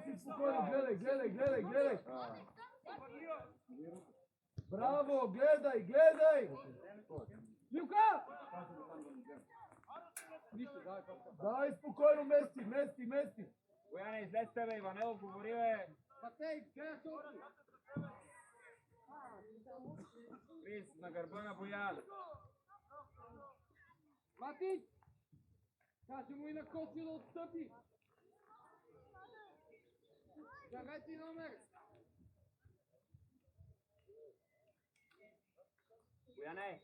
си спокойно, гледай. Браво, гледай! Люка! Давай спокойно, мести. Бояне, излезте бе, Иванелов говори бе. Матей, гледай толкова. Крис, на гърба на Боян. Матич! Кажи му и на Коси да отстъпи. Девети номер. Бояне,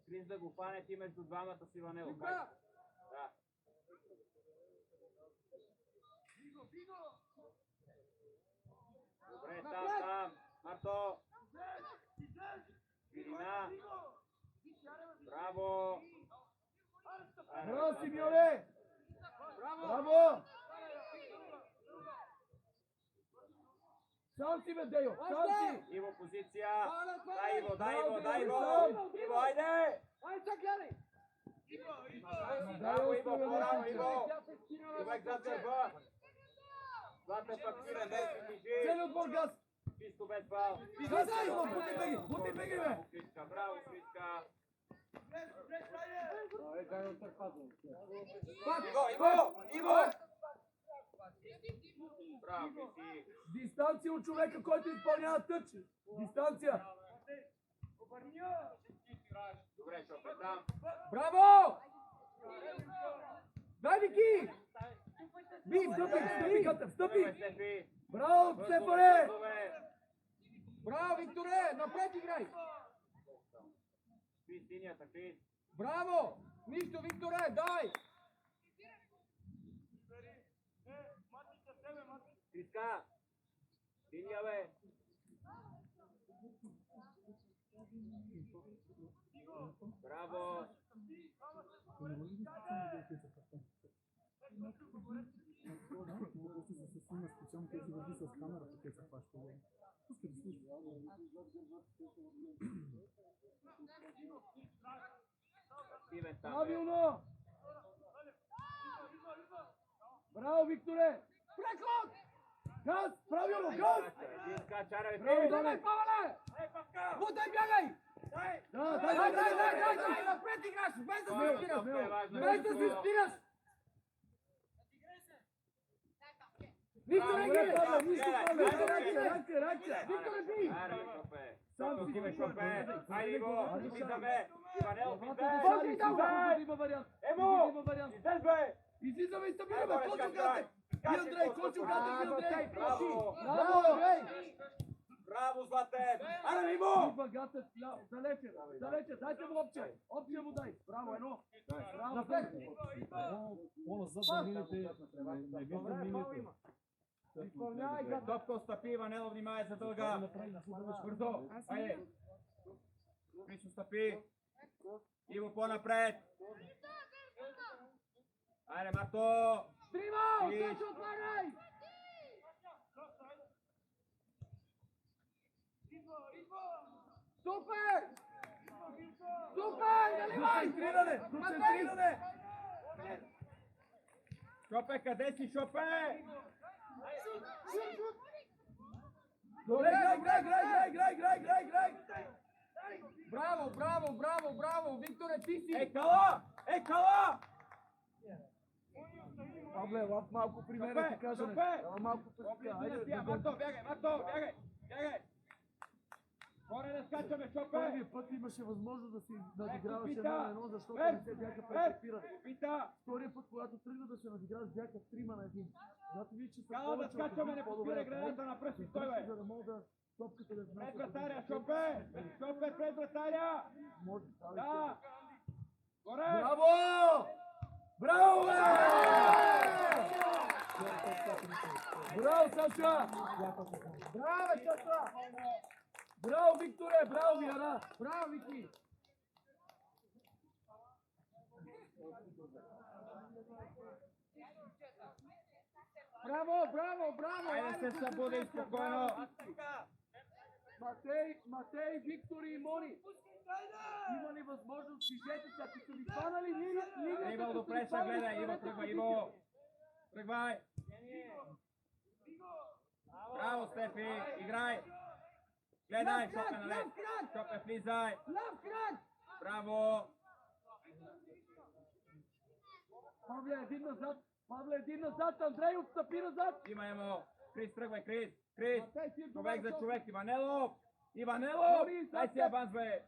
Крис да го фане ти между двамата с Иванелов. Люка! Да. Добре, там. Марто. Ирина. Браво. Браво, Симеоне! Браво! Браво! Сам си бе, Дейо! Сам си! Иво, позиция. Дай Иво. Иво, айде! Айде, гледай! Браво, Иво, браво, Иво! Човек зад гърба. Златен пактирен, без се движи. Цели отбор газ! Чисто без фал. Газ, Иво! Бути беги, бе! Свичка, браво, Свичка. Иво! Браво, си. Дистанция от човека, който изпълнява тъч! Дистанция! Добре, Шопе, там. Браво! Дай, Вики! Встъпи! Стефи. Браво, Стефане! Браво, Викторе! Напред играй! Крис, синията, Крис. Браво! Нищо, Викторе! Дай! Криска. Синия, бе. Браво. Специално тези върви с камерата, те са хваща. Пускай да слушай. Стивен там. Правилно! Браво, Викторе! Преход! Газ! Правилно, газ! Един скача, бе. Браво, Иване! Павеле! Бутай, бягай! Дай! Напред играш, без да се спираш! Без Без да се спираш! Викторе, Гледай, ракция! Викторе, би! Аре, Шопе. Сам си Шопе, Шопе. Айде го. Излизаме. Иванел, Има вариант! Емо! Има вариант! Излез, бе. Излизаме и стабиламе! Кочо газе! И Андрей, Кочо газе! Браво! Браво, Андрей! Браво, Златен! Аре, Мимо! Ива гатът, далече, дайте му опция му дай. Браво, едно. Напред. По-назад да минете, не виждам мините. Изпълнявай гад. Топко стъпи, Иванело, внимай за дълга. Бързо, айде. Мисо стъпи. Иво по-напред. Айде, Марто. Стрима, отдача отваряй. Супер! Супер! Концентриране! Шопе, къде си, Шопе? Добре, играй! Браво! Викторе, ти си! Кала! Абле, малко при мен ти кажа. Малко Марто, бягай! Горе да скачаме, Шопе! Първият път имаше възможност да си надиграваш 1-1, защото не се бяха прекипирани. Втория път, когато тръгна да се надиграваш, бяха 3 на 1. Когато видиш, че са Кала да скачаме, не подбира граната на пръст и стой, бе! За да мога да топката да Пред вратаря, Шопе! Шопе, пред вратаря! Може Да! Горе! Браво, бе! Браво, Саша! Браво, Саша! Браво, Викторе! Браво, Виара! Браво, Вики! Браво! Айде се събуди спокойно! Матей, Виктори и Мони! Има ли възможност движете се, ако са ви хванали линията? Иво, допре се гледай, Иво, тръгвай! Браво, Стефи, играй! Гледай, Шопе налево! Шопе, влизай! Лав крак! Браво! Павле, един назад, Андрей, отстъпи назад! Имаемо! Крис, тръгвай, Крис! Крис! Матей, ти Човек за отговаряш. човек, Иванелов! Иванелов! Бори, Дай си аванс, бе!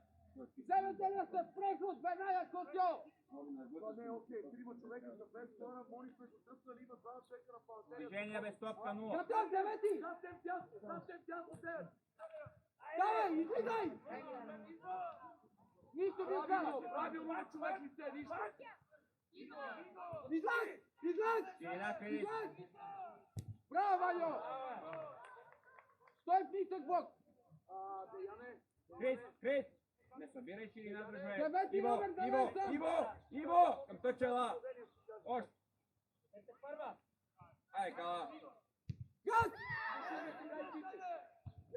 Вземете ли с преход, веднага, Косио! Това не е окей. Трима човека за 5 тона, Мони сме го тръпнали, има двама човека на палатерия. Движение без топка 0. Готов, девети! Съвсем тясно, девет. Давай, излизай! Нищо ви казвам! Правилно на човек и се, нищо. Излез! Излез! Ширина, Крис! Излез! Браво, Ваньо! Стой в нисък блок! Деяне. Крис, Крис! Не събирай ширина, друже! Девети Иво, номер, Иво, девет съм. Иво! Към тъчела! Още! Ай, кала! Газ!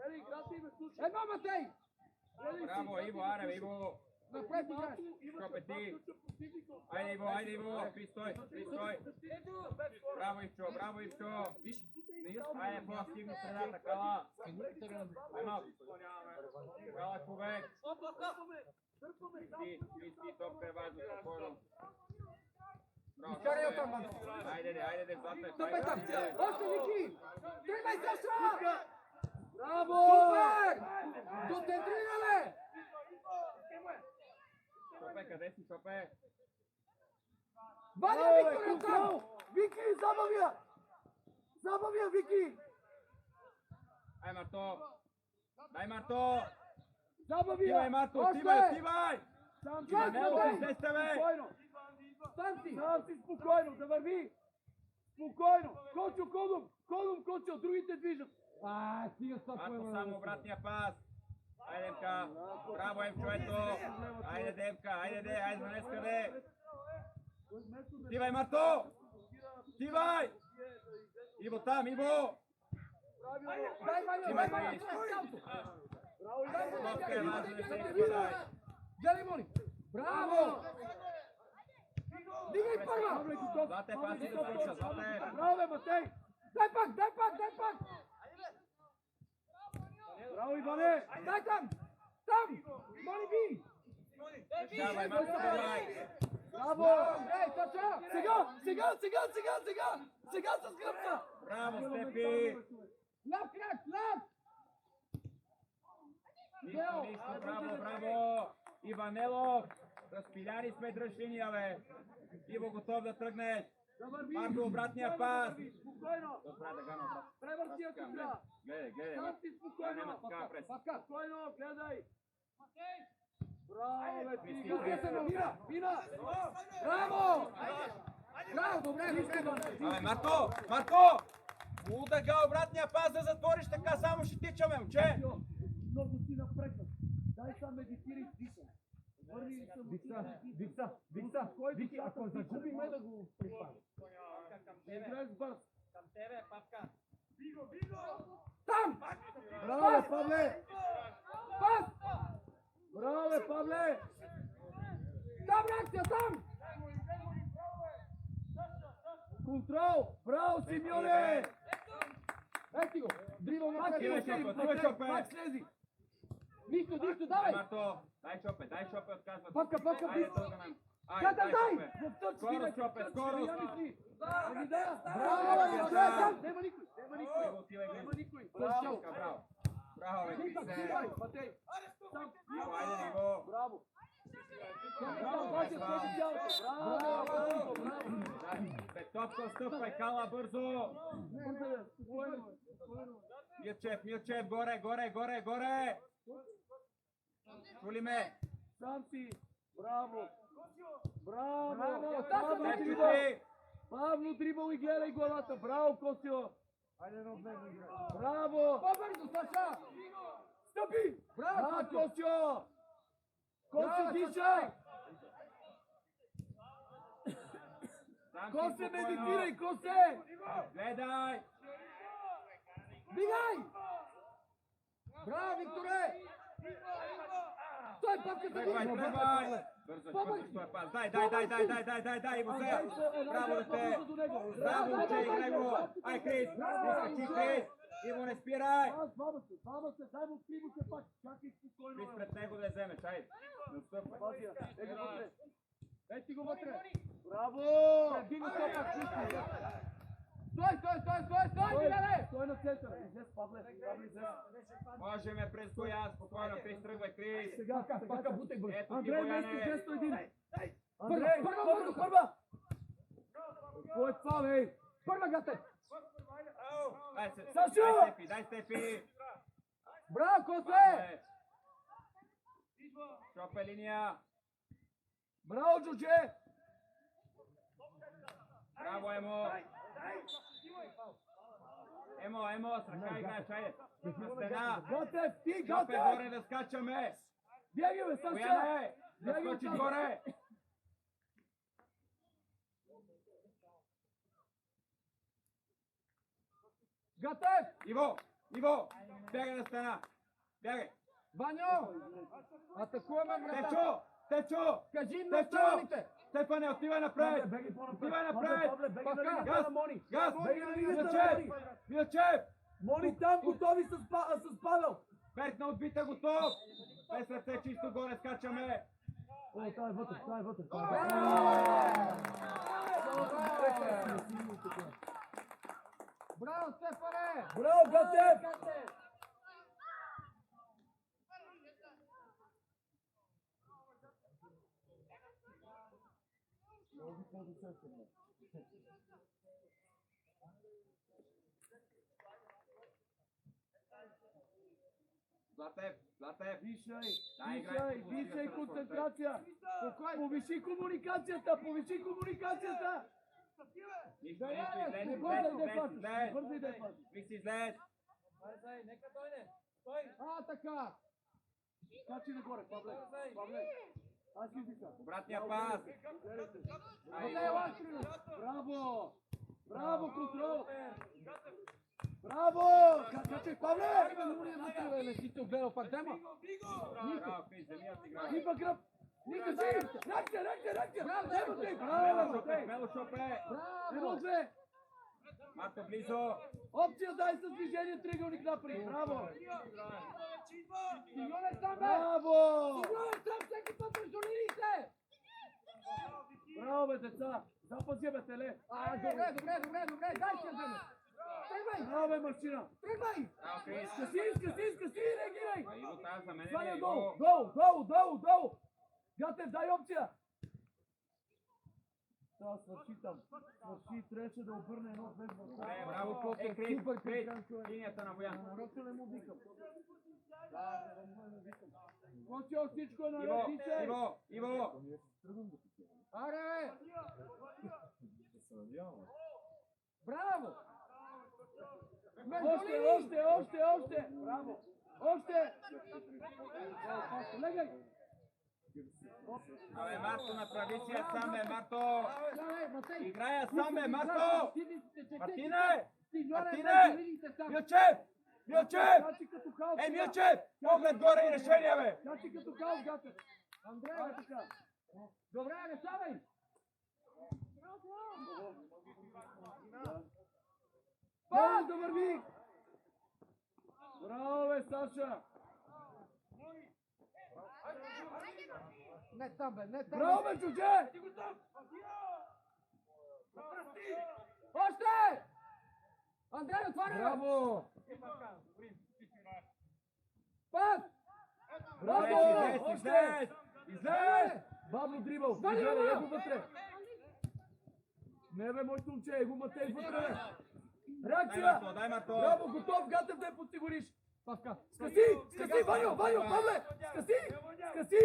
Ели, играта им е слушай. Едно, Матей! Браво, Иво, аре, Иво! Напред играш! Шопе ти! Айде, Иво! Крис, стой! Браво, Ивчо, браво, Ивчо! Айде, по-активно средата, кала! Айма! Кала, човек! Спи, топка е важно, спокойно! Изкарай оттам, Ман! Айде, златна! Стъпай там! Още, Вики! Тръгвай, Саша! Браво! Супер! Доцентрираме! Шопе, къде си, Шопе? Ваня, Виктор, оттам! Вики, забавя, Вики! Ай, Марто! Дай, Марто! Забавя! Стивай, Марто, Още! стивай! Сам си, Газ, Нело, Матей! излезте, бе! спокойно! Сам си! Сам си, спокойно, да върви! Спокойно! Кочо, Кочо, другите движат! Стига са Марто, само обратния пас! Айде, Демка! Браво, Емчо, ето! Айде, Демка, айде, днес къде! Стивай, Марто! Стивай! Иво там, Иво! Дай, Ваня, дай, Ваня! Топка е важно, не се изпадай! Гледай, Мони! Браво! Дигай първа! Злате, паси да случва, Злате! Браво, бе, Матей! Дай пак! Браво, Иване! Дай там! Там! Мони, би! Давай, Марто, давай! Браво! Ей, Саша! Сега с гръбца! Браво, Степи! Лав крак, лав! Нищо, браво! Иванелов! Разпиляни сме, дръж линия, бе! Иво, готов да тръгнеш! Да върви! Марко, обратния пас! Спокойно! Добре, да гана, брат. Превърти ако трябва! Гледай, Сам си спокойно! няма такава прес. Спокойно, гледай! Браво, бе, ти! Тук се намира! Мина! Браво! Браво, добре! Абе, Марко! Удага обратния пас да затвориш, така само ще тичаме, момче! Много си напрегнат. Дай сам медитирай с диша. Върни ли съм Викса, Вики, ако загубиме да го припадим. Играеш бърз. Там! Браво, бе, Павле! Пас! Браво, бе, Павле! Там реакция, там! Контрол! Браво, Симеоне! Ети го! Дрибал на Пак Стивай, кръг! Шопе, Шопе! Пак слези! Нищо, давай! Марто, дай Шопе, отказва. Пъка, Айде, бис! дълга нам. Дай! Шопе. В тъч, Скорост, Шопе, скорост! Браво, Браво! Няма никой! Иво, отивай, Няма Грис. никой! Браво! Браво, бе, Грис. Стивай, Матей! Сам! Иво, айде, Иво. Браво! Браво, Вася, сложи тялото! Браво! Бе, топка, стъпвай, кала, бързо! Спокойно! Милчев, горе! Чули ме? Сам си! Браво! Браво! Браво! Стефи! Павло, дрибал и гледай главата! Браво, Косио! Браво! По-бързо, Саша! Стъпи! Браво, Браво, Косио! Косио! Косио, Браво, дишай! Сам си Косе, спокойно. медитирай, Косе! Гледай! Дигай! Браво, Викторе! Стой, папката! Тръгвай! Бързо, твой пас. Дай, Иво се. Браво, дете. Браво, дете, играй го. Ай, Крис, скачи, Крис. Иво, не спирай. Баба се, дай му криво се пак. Чакай спокойно. Крис пред него да я вземеш, айде. Не отстъпвай. Ети го вътре. Браво! Преди го пак, чисти. Стой, Милане! Стой на центъра. Излез, Павле, излез. Може ме през коя, спокойно, Крис, тръгвай, Крис. Сега, пака бутек бърз. Ето ти, Андрей, Бояне. вместо 201. Андрей, първа! Кой е това, бе? Първа, гате! Дай степи. Браво, Косе! Шопе линия. Браво, Джудже! Браво, Емо. Емо, с ръка играеш, айде. На стена. Готев, ти, Шопе готев! горе да скачаме. Бягай, бе, Саша! Бояне, да скочи горе. Гатев! Иво, бягай на стена. Бягай. Ваньо! Атакуваме врата! Течо! Кажи на страните! Стефане, отивай напред! Отивай напред! Газ! Милчев! Моли там, готови с Павел! Берт на отбита, готов! Без ръце чисто горе скачаме! О, това е вътре. Браво, Стефане! Браво, Гатев! Златев! Вижай концентрация! Повиши комуникацията! Излез! Нека дойде! Стой! Така! Скачи нагоре, Павле! Аз ги вика. Обратния пас! Браво, контрол! Браво! Качай, Павле! Не си те огледал пак тема? Браво, Крис, земята играе! Хипа гръб! Ника си! Реакция! Браво, смело Шопе! Едно, две! Марто близо! Опция дай с движение, триъгълник напред! Браво! Сигурен там, бе! Браво! Сигурен там, всеки път между линиите! Браво, бе, деца! Запази, бе, теле! Добре, дай ще вземе! Тръгвай! Браво, бе, машина! Тръгвай! Браво, Крис! Скъси, реагирай! Иво, тази за мен Сваля е долу! Гатев, дай опция! Това свърши там. Трябваше да обърне едно без върта. Браво, Косе! Крис! Линията на Боян! Просто не му викам. Кочо, всичко е наред, тичай! Иво! Аре! Браво! Още! Браво! Още! Легай! Абе, Марто, направи си я сам, бе, Марто! Играя сам, бе, Марто! Мартине! Милчев! Ей, Милчев! Поглед горе и решение, бе! Чачи като хаос, Гатев! Андрей, така! Добре, решавай! Пас да върви! Браво, бе, Саша! Не там, бе! Браво, бе, Джудже! Още! Андрей, отваря! Браво! Пас! Браво! Излез! Бабло дрибъл! Движение, его вътре! Не, бе, моето момче, его Матей вътре, бе! Реакция! Дай Марто! Браво, готов, Гатев да я подсигуриш! Павка! Скъси, Ваньо, Павле!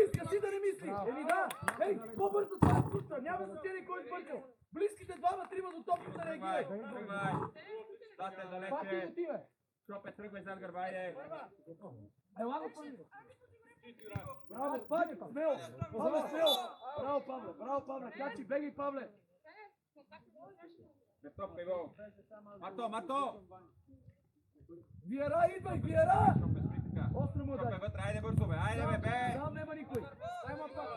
Скъси да не мисли! Еми да! Ей, по-бързо това се случва! Няма значение кой е бързо! Близките двама-трима до топката реагирай! Тръгвай! Стате Пак и далече! отивай! Шопе, тръгвай зад гърба, айде! Ела го, Павле! Браво, Павле! Смело! Браво, Павле! Качи, бегай, Павле! Без топка, Иво! Марто! Виера, идвай, Виера! Шопе, спри така! Остро му дай! Шопе, вътре, айде бързо, бе! Айде, бе! Там нема никой! Дай му пак!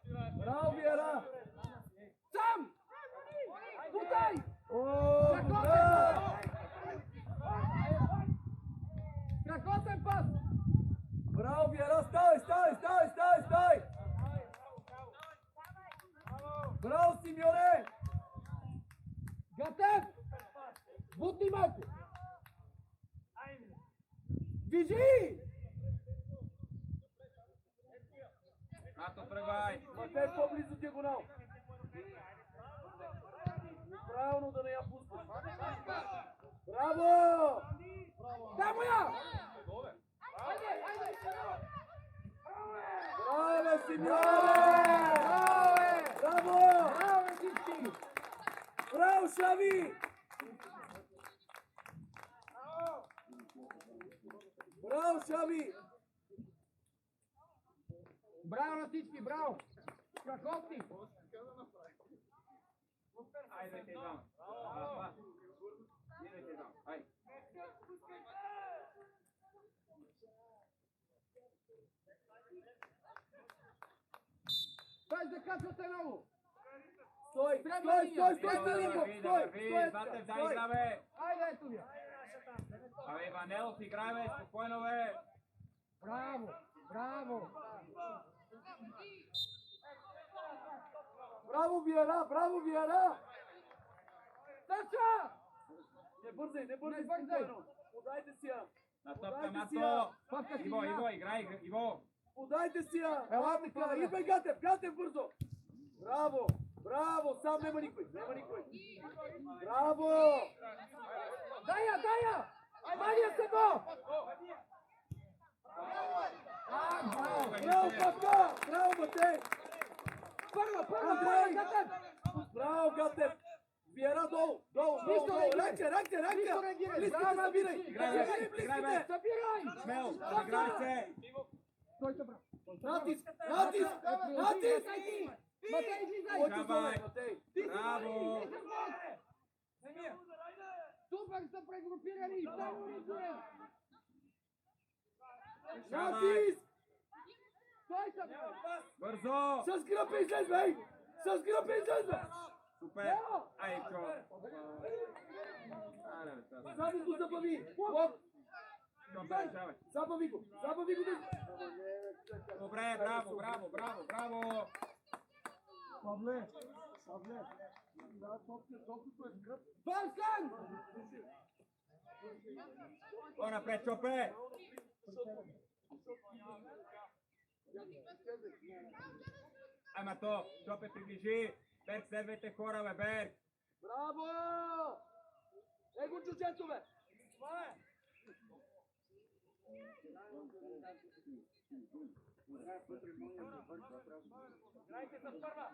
Браво, Виера! Сам! Подай! О, Страхотен пас! Браво, Виера! Стай! Браво, Симеоне! Гатев! Бутни малко! Движи! Марто, тръгвай! Матей, по-близо диагонал! Правилно да не я пускаш! Браво! Дай му я! Браво, Симеоне! Браво! Браво на всички! Браво, Шави! Браво, Шави! Браво на всички! Браво! Страхотни! Айде, двама. Идете двама. Айде. Дай да качвате много! Стой! Трябва Стой! линия. Стой! Стой! Батев, дай игра, бе! Айде, ето я! Абе, Иванелов, играй, бе! Спокойно, бе! Браво! Браво! Браво, Виера! Браво, Виера! Тъча! Не бързай! Не бързай. Спокойно. Подайте си я! На топка, Подайте си Марто! я! Паска си Иво, я. Иво, играй, Иво! Подайте си я! Ела, Така, Николай. идвай, Гатев, бързо! Браво! Браво! Сам няма никой! Браво! Дай я! Мания се го! Браво! Браво, Павка! Браво, Матей! Първа! Андрей! Гатев! Браво, Гатев! Виера долу! Нищо не гире. Ранка! Нищо не гире. Близките Браво, събирай! Нищо. Играй, бе! Играй, бе! Събирай! Смел! Играй се! Той се брат! Натиск! Матей, излизай! Който Давай. зове, Матей! Браво! Супер са прегрупирани! Само низуем! Натиск! Той се брат! Бързо! С гръб излез, бе! С гръб излез, бе! Супер! Ай, чо! Аре, бе, това. Сами го забави! Лоп! Чопе, решавай. Забави го! Добре, браво! Павле! Да, толкова е гръб. Балкан! По-напред, Чопе! Ай, Мато, Чопе, приближи! Берг, следвайте хора, бе, Берг! Браво! Его чучето, бе! Това е! Играйте с първа!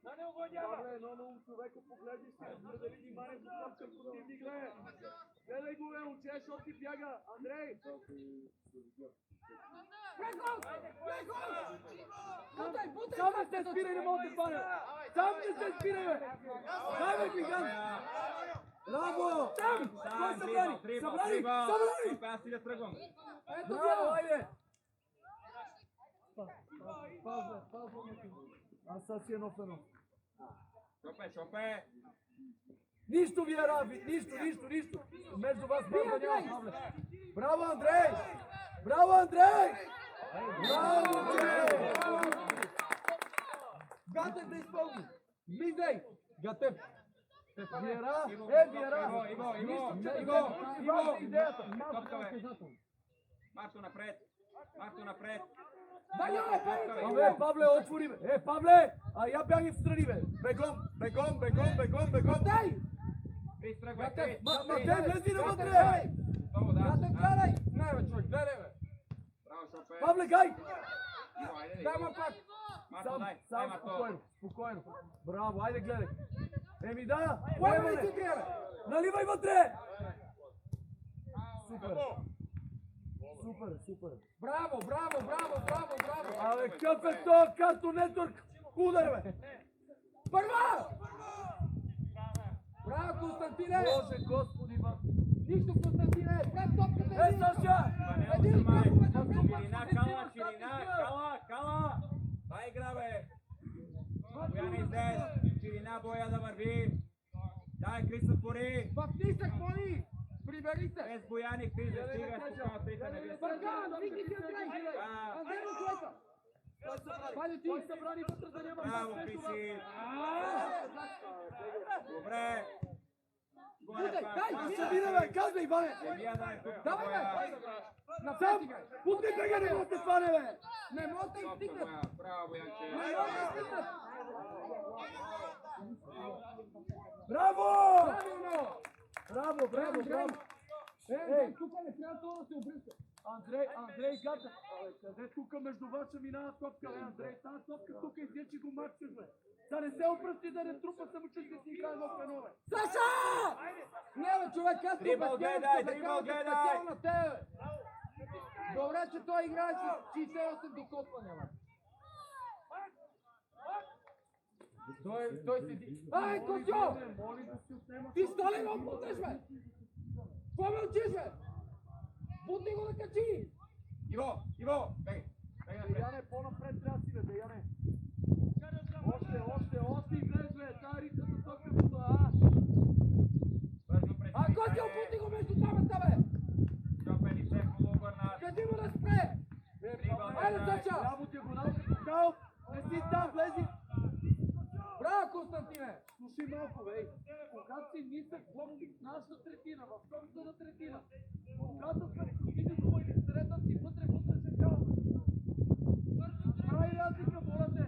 Да не угодява! Едно ново човека погледни се, дали внимание с топка противник, гледай! Гледай го, бе, уче, защото ти бяга! Андрей! Сам не се спирай, не мога да спаня! Сам не се спирай, бе! Дай, бе, гигант! Браво! Там! Кой събрани? Събрани! Чопе, аз си да тръгвам. Ето Браво, го! айде! Аз сега си едно в едно. Чопе! Нищо, Виера! Нищо! Между вас бърза няма, Павле. Браво, Андрей! Браво, че! Гатев да изпълни! Влизай! Гатев! Виера! Виера! Иво! Идеята! Топка, бе! Марто напред! Павле, Павле, отвори, бе! Павле! Я бягай встрани, бе! Бегом! Дай! Изтръгвай, три! Матей, влези навътре! Много, да! Гатев, гледай! Не, бе, човек, гледай, бе! Браво, Чопе! Павле, гай! Иво, айде, Дай ма пак! Марто, дай! Дай, Сам, Марто! спокойно. Браво, айде гледай. Еми да, Поемане поемане. ти трябва! Наливай вътре. Супер. Браво! Абе, какъв е то Cartoon Network? Удар, бе. Първа! Браво, Константине! Боже, Господи, Нищо, Константине! Пред топката! Саша! Това не Един отзимай. кръг, Ширина, кала, ширина, кала. Дай игра, бе. Бояне излез. Ширина, боя да върви. Дай, Кристофори. В нисък, моли! Прибери се! Без Бояни, Криза, стига, спокойно, трите не вие. Бърган, вики си Андрей! Андрей на човека! Ваня ти! Събрани вътре да няма Браво, Криси. Добре. Дай, Ще видя, бе, казвай, Иване! Давай, бе! Сам! Путни бега, не можете фане, бе! Не може да им стигнат! Браво, Боянче. Не може да им стигнат! Браво! Правилно! Браво, браво, браво! Ей, тук не трябва това да се обръща. Андрей, гата! Къде тук между вас ще минава топка, бе, Андрей? Тази топка тук излечи го маччеш, бе! Да не се обръщи, да не трупа самочувствие си и казва в едно, бе! Саша! Не, бе, човек, аз Дрибъл гледай, дрибъл гледай! на тебе! Добре, че той играе с 68 докосвания, бе. Той седи. Ай, Косьо! Ти що ли го путнеш, бе? Какво мълчиш, бе? Путни го да качи! Иво, бегай напред. Деяне, по-напред трябва си, бе, Деяне! Още излез, бе! Тая ритата топка му това, Бързо пред А, Косьо, путни го между двамата, бе! Чопе лице, полуобърнат. Кажи му да спре! Айде, Саша! Браво, диагонал, Кал! Не си там, влези! Браво, Константине! Слушай малко, бе! Когато си нисък блокник в нашата третина, в собствена третина, когато сме стотини двойни, средна си вътре се кал! Прави разлика, моля те!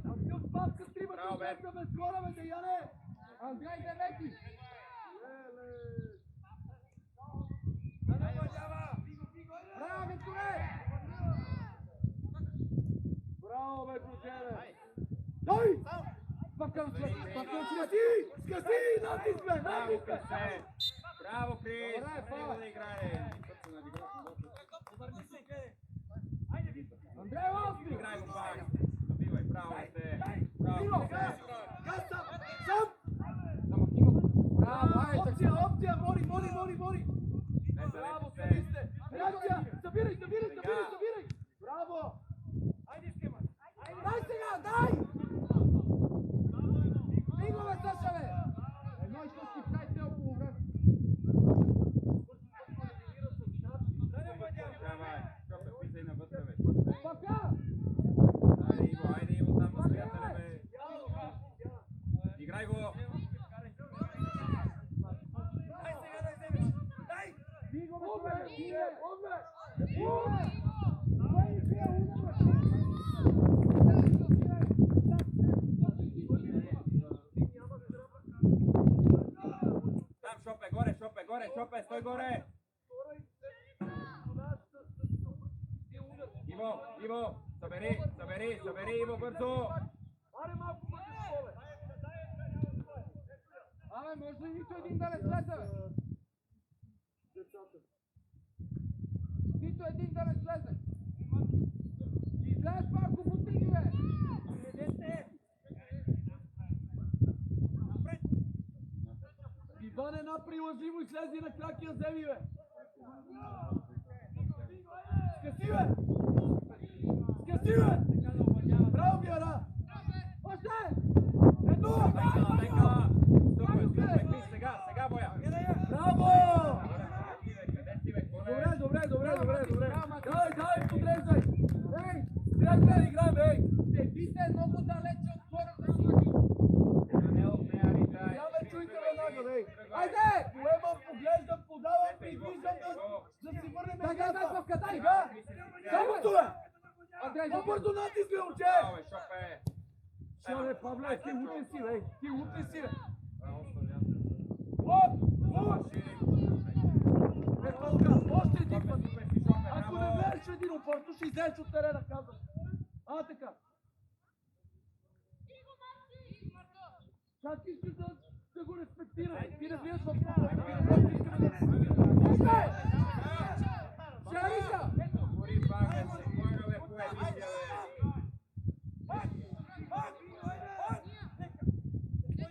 Акъв паска тримата, Браво, бе. шеста без хора, бе, Деяне! Андрей Девети! Браво, Викторе! Браво, бе, Кучене! Дай! Пъкъм Скъси! Натиск, бе! Браво, Натиск, бе! Крисе. Браво, Крис. Добре, Трябва фал. да играе. Андрей Лавски! Играй го пак. Добивай, браво сте. Браво, Стиго! Крисе. Газ сам! Сам! Браво, айде, Опция! Мори! Браво, Се. сте! Реакция! Събирай! Браво! дай сега, дай! Стиго, бе, Саша, бе! Едно и същи край цел половина. Давай. Чопе, писай навътре, бе. Пака! Айде, Иво, там с приятеля, бе. Играй го. Стиго, бе, Обе! човек, стиго! Обе! Там, Шопе, стой горе. Иво, събери, Иво, бързо. Аре малко мъжество, бе! Абе, може ли нито един да не слезе, бе? Нито един да не слезе. Излез малко по тиги, бе! Иван една приложимо и слези на крак и я вземи, бе! Скъси, бе! Браво, Гера! Още! Ето! Сега, боя. Браво! Къде си, бе? Добре. Дай, подреждай! Ей, играем, ей! Седите много далече от хората си. Я ме чуйте веднага, бе! Айде! Поемам, поглеждам, подавам, придвижвам да си върнем Дай, играта! Павка, дай! Сега! Самото, бе! Андрей, По-бързо натиск, бе, момче! Браво, Шопе. Що, бе, Павле, ти утре си, бе! Ти утре си, бе! Браво, Славян. Оп! Е, Павка, още един път! Ако не влезеш в един опорто, ще излезеш от терена, казвам! Така! Как искаш да го респектираш? Ти не влизаш в Още! Шариша! Гори пак, бе, спокойно, бе, поеби се, бе.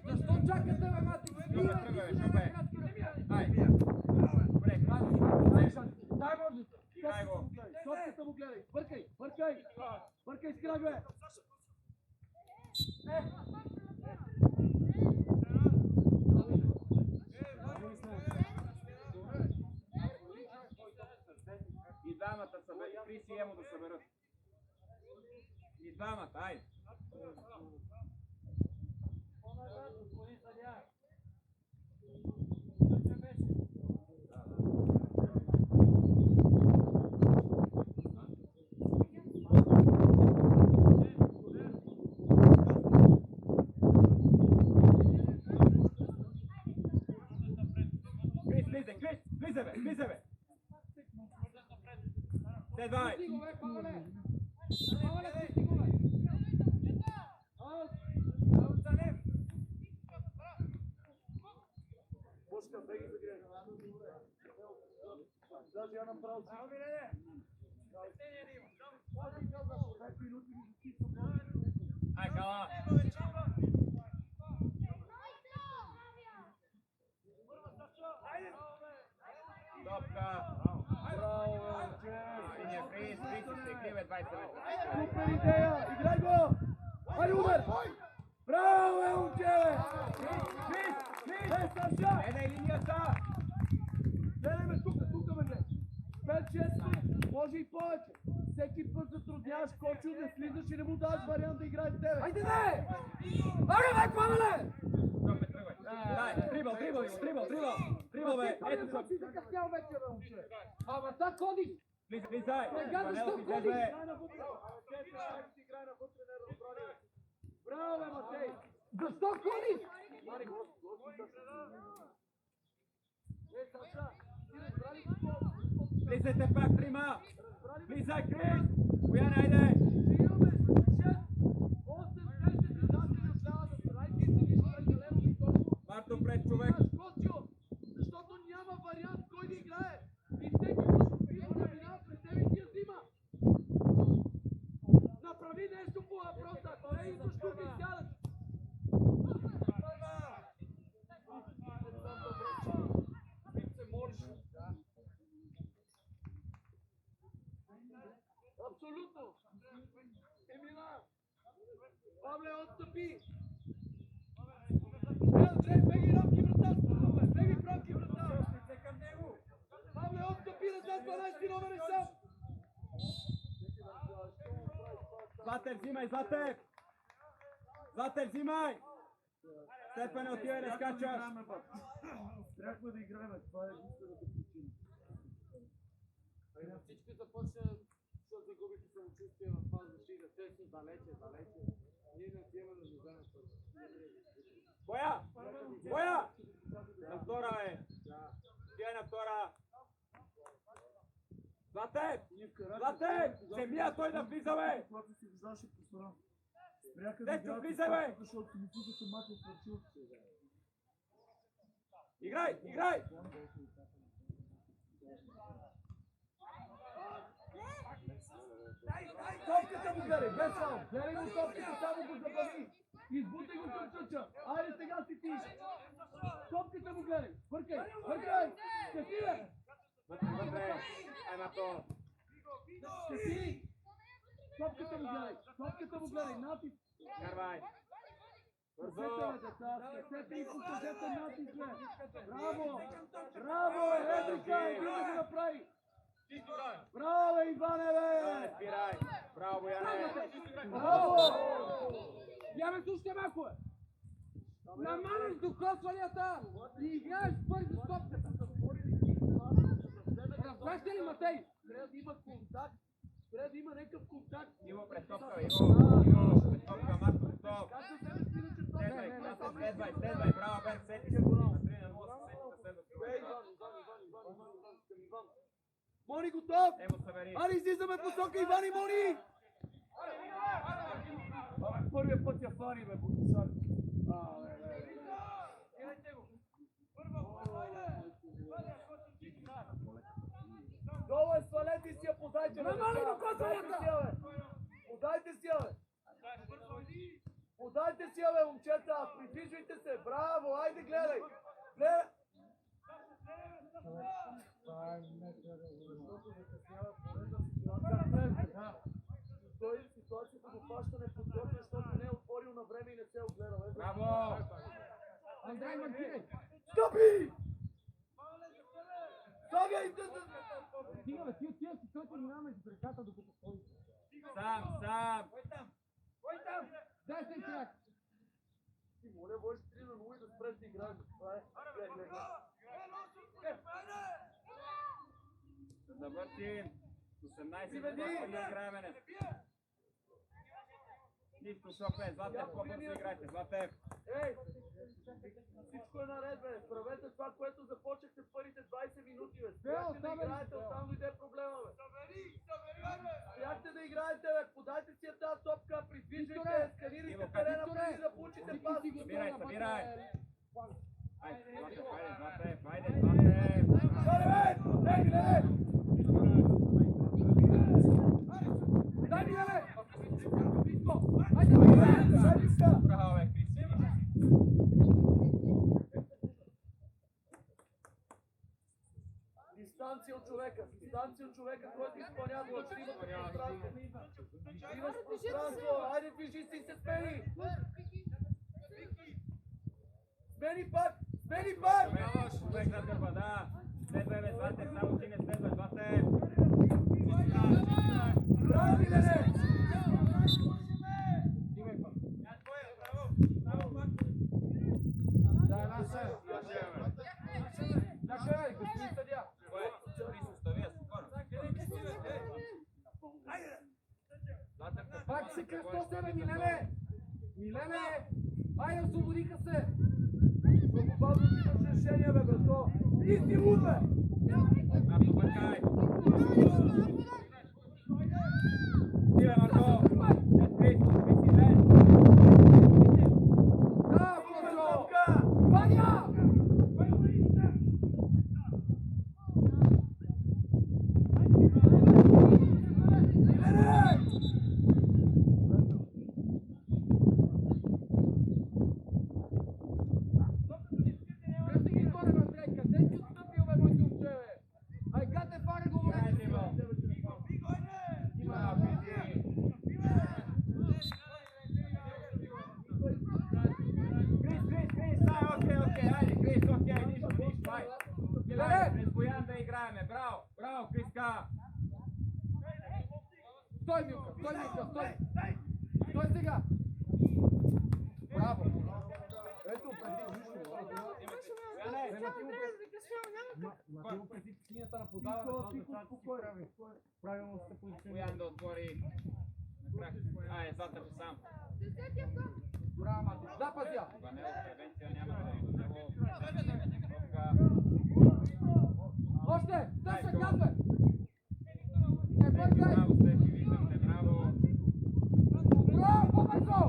Защо чакате, бе, мати? бе, шупе. Айде. Добре, Дай можете. играй го. Топката му гледай. Бъркай, бъркай. Бъркай с кръгове. И двамата съберат. Крис и Емо да съберат. И двамата, айде. Крис, влизай бе. Следвай. Стигове, Павле. Павле, стигове. Бошка, беги за грех. Даже я направо си. Ай, кала. Топка. Браво, момче. Синия Крис, се криве 20 метра. Супер идея! Играй го! Хайде, удар! Браво, момче! Крис! Саша! Гледай линията! Гледай ме тук, бе! 5-6, може и повече. Всеки път затрудняваш Кочо да слизаш и не му даваш вариант да играе с тебе. Хайде, не! Аре, бе, Павле! Топе, тръгвай. Дай, трибъл, бе. Ето Ето си закъснял вече, бе, момче. Ама та ходиш. Влизай. Сега защо Панелов, ходиш? излез, бе. Играй навътре, не разбрали. Браво, бе, Матей! Защо ходиш? Мари, Саша, ти разбрали какво? Влизайте пак, трима. Влизай, Крис. Бояне, айде. Имаме 6, 8, 10 издатели отлява да прави ти си виж прекалено високо. Марто пред човек. Скочил, защото няма вариант кой да играе. И всеки път опитва да минава пред тебе и ти я взима. Направи нещо по въпроса, не идваш тук и сядаш. Абсолютно. Емина. Павле, отстъпи. Беги рамки врата. Беги в рамки врата. Павле, отстъпи назад, 12 номер е сам. Златев, взимай, Златев. Златев, взимай. Степа не отива да скачаш. Трябвахме да играем, това е единствената причина. Всички започнаха да загубиха самочувствие в фаза защита. Те са далече. Ние не отиваме да вземем първо. Боя! На втора е. Тя е на втора. Златев! Земя, той да влиза, бе! Когато си виждаше по страна. Спряха Дето, играят влизай, бе! защото си мислиха, че мачът свършил. Играй! Топката му гледай, без само. Гледай му топката, само го забави. Избутай го към чуча. Айде сега си ти. Топката му гледай. Бъркай. Скъси, бе. Вътре. Ай, Марто. Скъси. Топката му гледай. Натиск. Карвай. Скъсете, Бързо. бе, деца. Скъсете и покажете натиск, бе. Браво, Едрика. Един да го направи. Браво, Иване, бе. Спирай. Браво, Бояне. Браво. Я ме слушайте малко, бе. Намаляш докосванията и играеш бързо с топката. Разбрахте ли, Матей? Трябва да има контакт. Трябва да има някакъв контакт. Иво пред топка, Иво пред топка, Марто готов. Как да вземеш иначе топката? Следвай. Браво, Бен, сети се. На 3 на 0 се следва човек. Мони готов! Емо събери. Аре, излизаме посока, Иван и Мони! Първият път я фари, бе, Бутусар. Долу е, свалете си я, подайте, бе! Намали го косванията! Подайте си я, бе! Подайте си я, бе, момчета! Придвижвайте се! Браво! Айде, гледай! Гледай! Той ситуацията го фаща неподготвен, защото не е отворил на време и не се е огледал. Браво! Андрей Маркинев! Стопи! Слагай! Стига, бе, ти отива си, той те минава между краката, докато стои. Сам! Дай се крак! Ти моля, можеш 3 на 0 и да спреш да играеш. Това е. Да завършим. 18 минути да играем. Нищо, Шопе. Златев, по-бързо играйте. Златев. Ей! Всичко е наред, бе. Правете това, което започнахте в първите 20 минути, бе. Спяхте да играете, оттам дойде проблема, бе. Спяхте да играете, бе. Подайте си я тази топка, придвижвайте, сканирайте терена, преди да получите пас. Събирай! Айде, Златев! Шаре, бе! Ей, гледай! Дай ми, бе! Айде, бе! Шариска! Браво, бе, Криси! Дистанция от човека, който изпълнява точно пространство. Имаш пространство, айде движи си се смени! Смени пак! Човек на тъпа, да! Следвай, бе, Златев, само ти не следвай, Златев! Браво, Милене! Да, наша! Наша, господин съдия! Пак се кръсто себе, Милене! Милене! Айде, освободиха се! Много бавно си имаш решение, бе, брато! Исти луд, бе! Бъркай! Стиве, Марко! Да, Кочо! Ваня! Браво, Криска! Стой, Милка, стой! Стой сега! Браво! Ето, преди преди линията на подаване, правилно се позиционира. Боян да отвори. Айде, Златев сам. Браво, Матиш, запази я! Ванел, превенция няма да е. Още! Тъсък, газвай! Не бъркай! Браво, Стефи, виждам те, браво! Браво, по-бързо!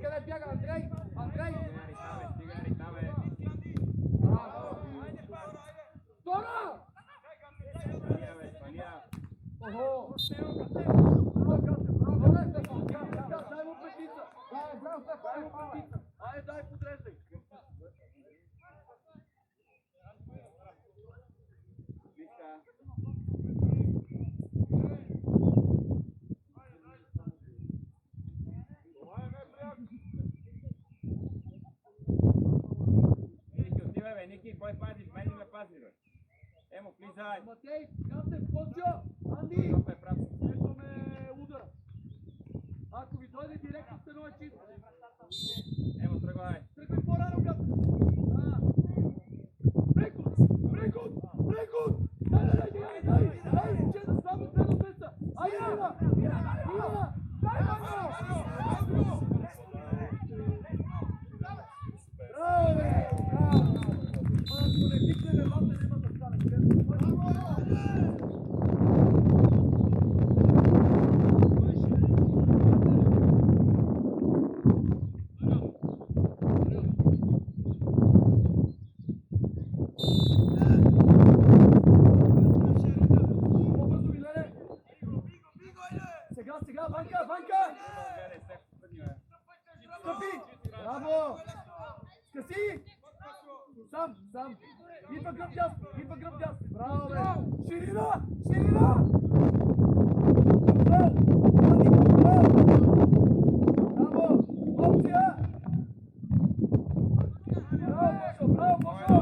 Къде бяга Андрей? Андрей! Тора! Охо! Дай му петица! Айде, дай подреждай! Влизай. Матей, капте, Коцо, Анди, Опе, прав. ето ме удара. Ако ви дойде директно сте нова чист. Ево, тръгвай. Тръгвай по-рано, капте. Прекут, прекут, прекут. Дай, чест, само следно места. Айде, Ивана, дай, Ваньо. Браво, бе! Браво! Ако не викнем, вата няма да стане. По-бързо, Милене! Сега, Ванка! Гледай, Стеф, стъпни, бе. Стъпи! Браво! Скъси! Сам! Идва гръб дясно! Браво, бе! Ширина! Браво! Опция! Браво, Бошо!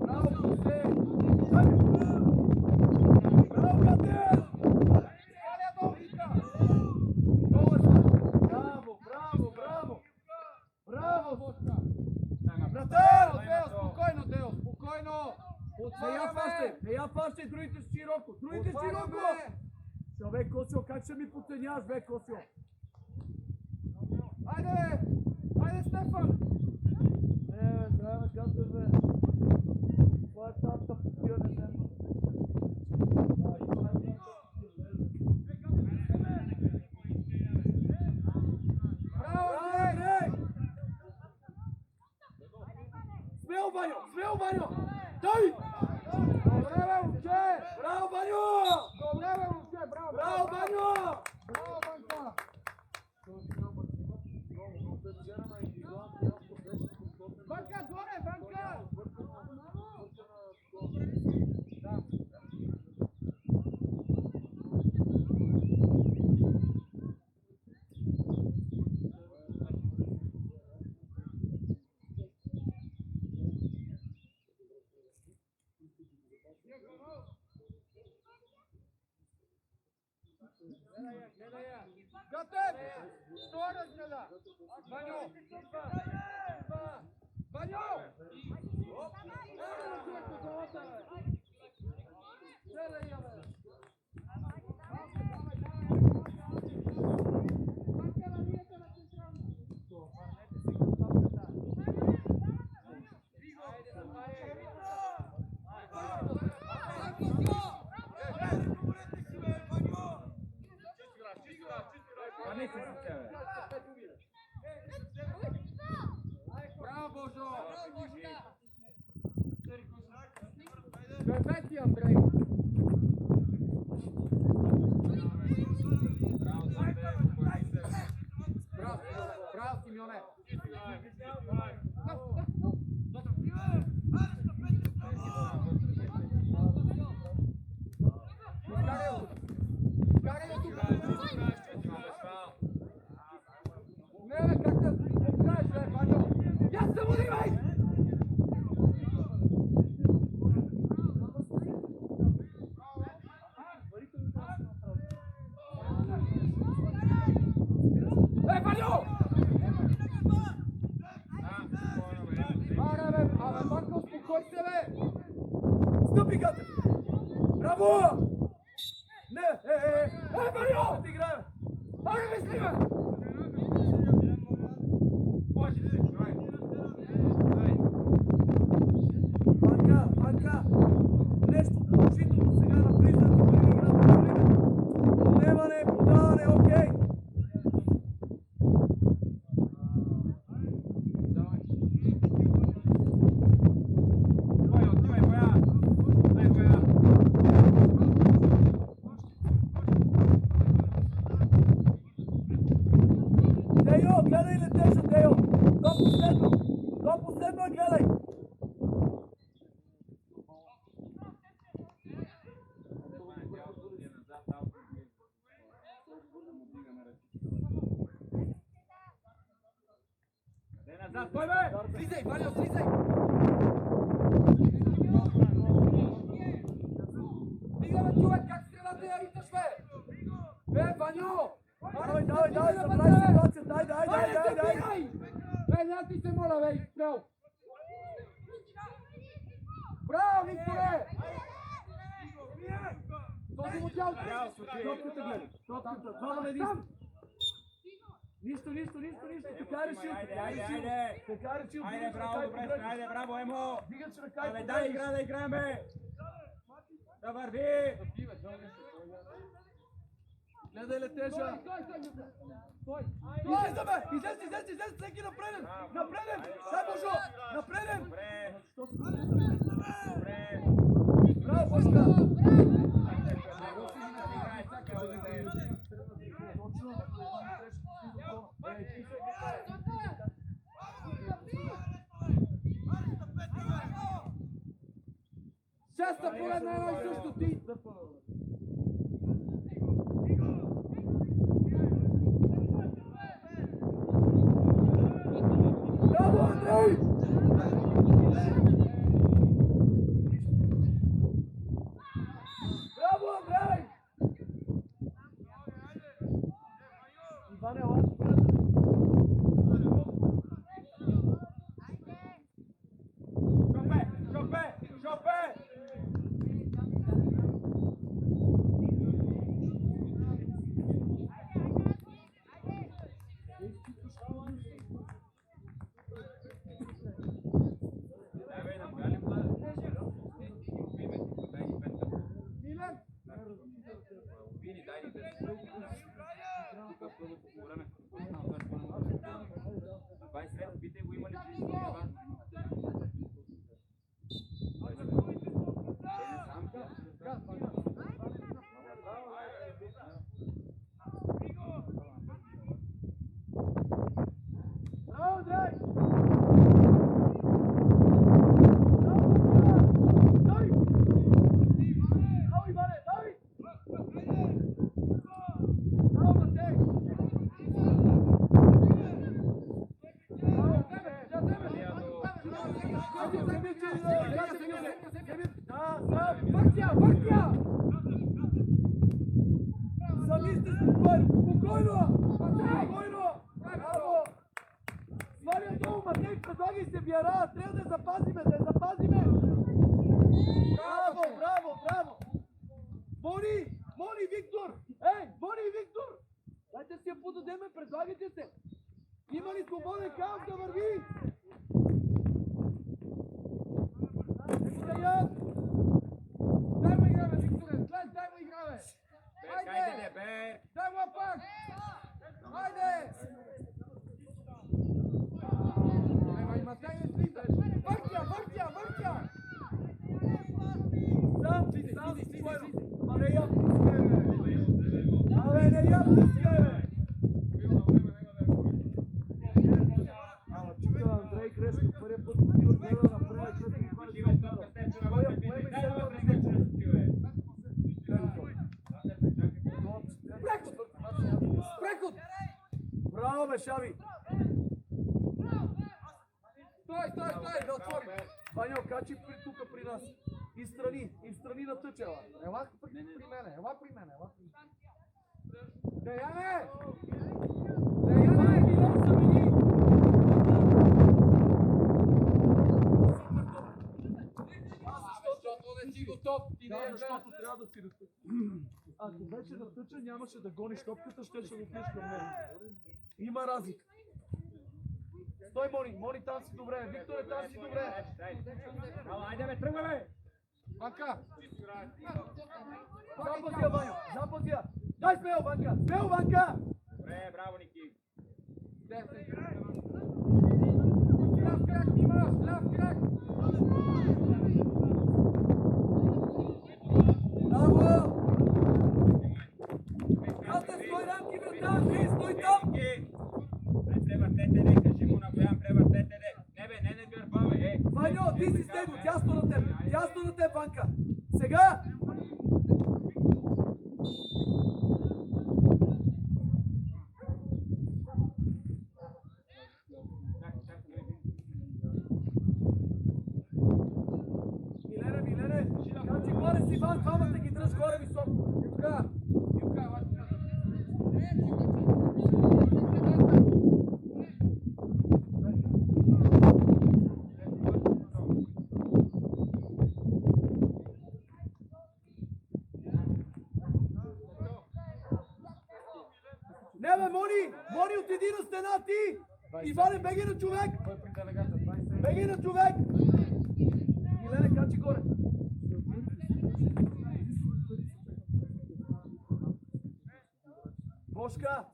Браво, Косе! Браво, Катер! Браво, Бошка! Братан! Спокойно. Не я фащай, другите широко! Бе, Косио, как ще ми подценяваш, бе, Косио? Айде, Стефан. Трябва да кажа, бе. Това е тата попиране, не. Браво, Андрей! Смел, Ваньо! Дай! Добре, бе, момче. Браво, Ваньо! Добре, бе, момче. Браво, Ваньо! Браво, Банка. Банка, горе, Банка. Готов! Скорость гледа! Ваню! Ваню! Пани се с тебе. Браво, Божо! Кажи. Perfetti, Andrei! Браво, Bravo, Simeone! Не, как да покажеш, бе, Ваньо? Я се води, бе! Ваньо! Аре, бе, Банко, успокой се, бе! Стъпи, Катер! Браво! Не, Ваньо! Ти играе! Аре, мисли, бе! Банка! Нещо положително сега на близък, преди играта. Отнемане, подаване, окей! Део, гледай летежа, Део! До последно гледай! Назад, кой бе? Слизай, Ваня, слизай! Ваньо! Давай, събрай ситуацията, дай. Бе, няти се моля, бе, спрял! Браво, Викторе! Този му тяло! Топката гледай, топката, двама на един. Нищо, така е решил. Айде, браво, добре сме, айде, браво, Емо! Дигаш ръка Абе, дай игра да играме! Да върви! Гледай летежа. Стой! Излез, всеки напреден! Дай Божо, напреден! Добре! Браво, Божка! Шеста поредна едно и също ти! Браво, Андрей! Браво, Андрей! Иване, ладно, Шопе! Милен! браво, Андрей! Дай! Браво, Иване, дай! Браво, Матей! Бъртя! Сами сте спокойно! Браво! Сваля долу, Матей, предлагай се, Вяра! Трябва да я запазиме! Браво! Мони, Виктор! Виктор! Дайте си я подадеме, предлагайте се! Има ли свободен камп да върви? Дай му играме, Викторе! Дай му играме! Хайде, бе! Дай му пак! Хайде! Ай, Матей, не слизаш! Въртя! Сам, спокойно! Абе, я пускай, бе! Не я пускай, бе! Ама, чука, Андрей Грешко, първият път отива гледа напред, след това не се кара. Преход! Браво, бе, Шави! Стой, да отворим! Ваньо, качи тука при нас. И страни на тъчела. Ела при мене. Деяне! Милан замени! Защото не си готов, ти не Да, е защото трябва да си разтъча. Ако беше да тъча, нямаше да гониш топката, ще го пиеш към мен. Има разлика. Стой, Мони, там си добре. Викторе, там си добре. Айде, бе, тръгваме! Ванка! Запазя, Ваньо, запазя. Дай смел, Ванка! Добре, браво, Ники! Ляв крак, Димас! Ляв крак! Браво! Ате, стой рамки, брата! Стой там! Превъртете, не кажи му на Боян, превъртете, не бе, не гърбаве, Ваньо, ти си с него, дясно на теб, Ванка! Сега! Милене! Качи горе си, Иван, двамата ги дръж горе високо! Юка, бе, Мони, отиди на стена ти! Иване, беги на човек! Беги на човек! Милене, качи горе! Бошка,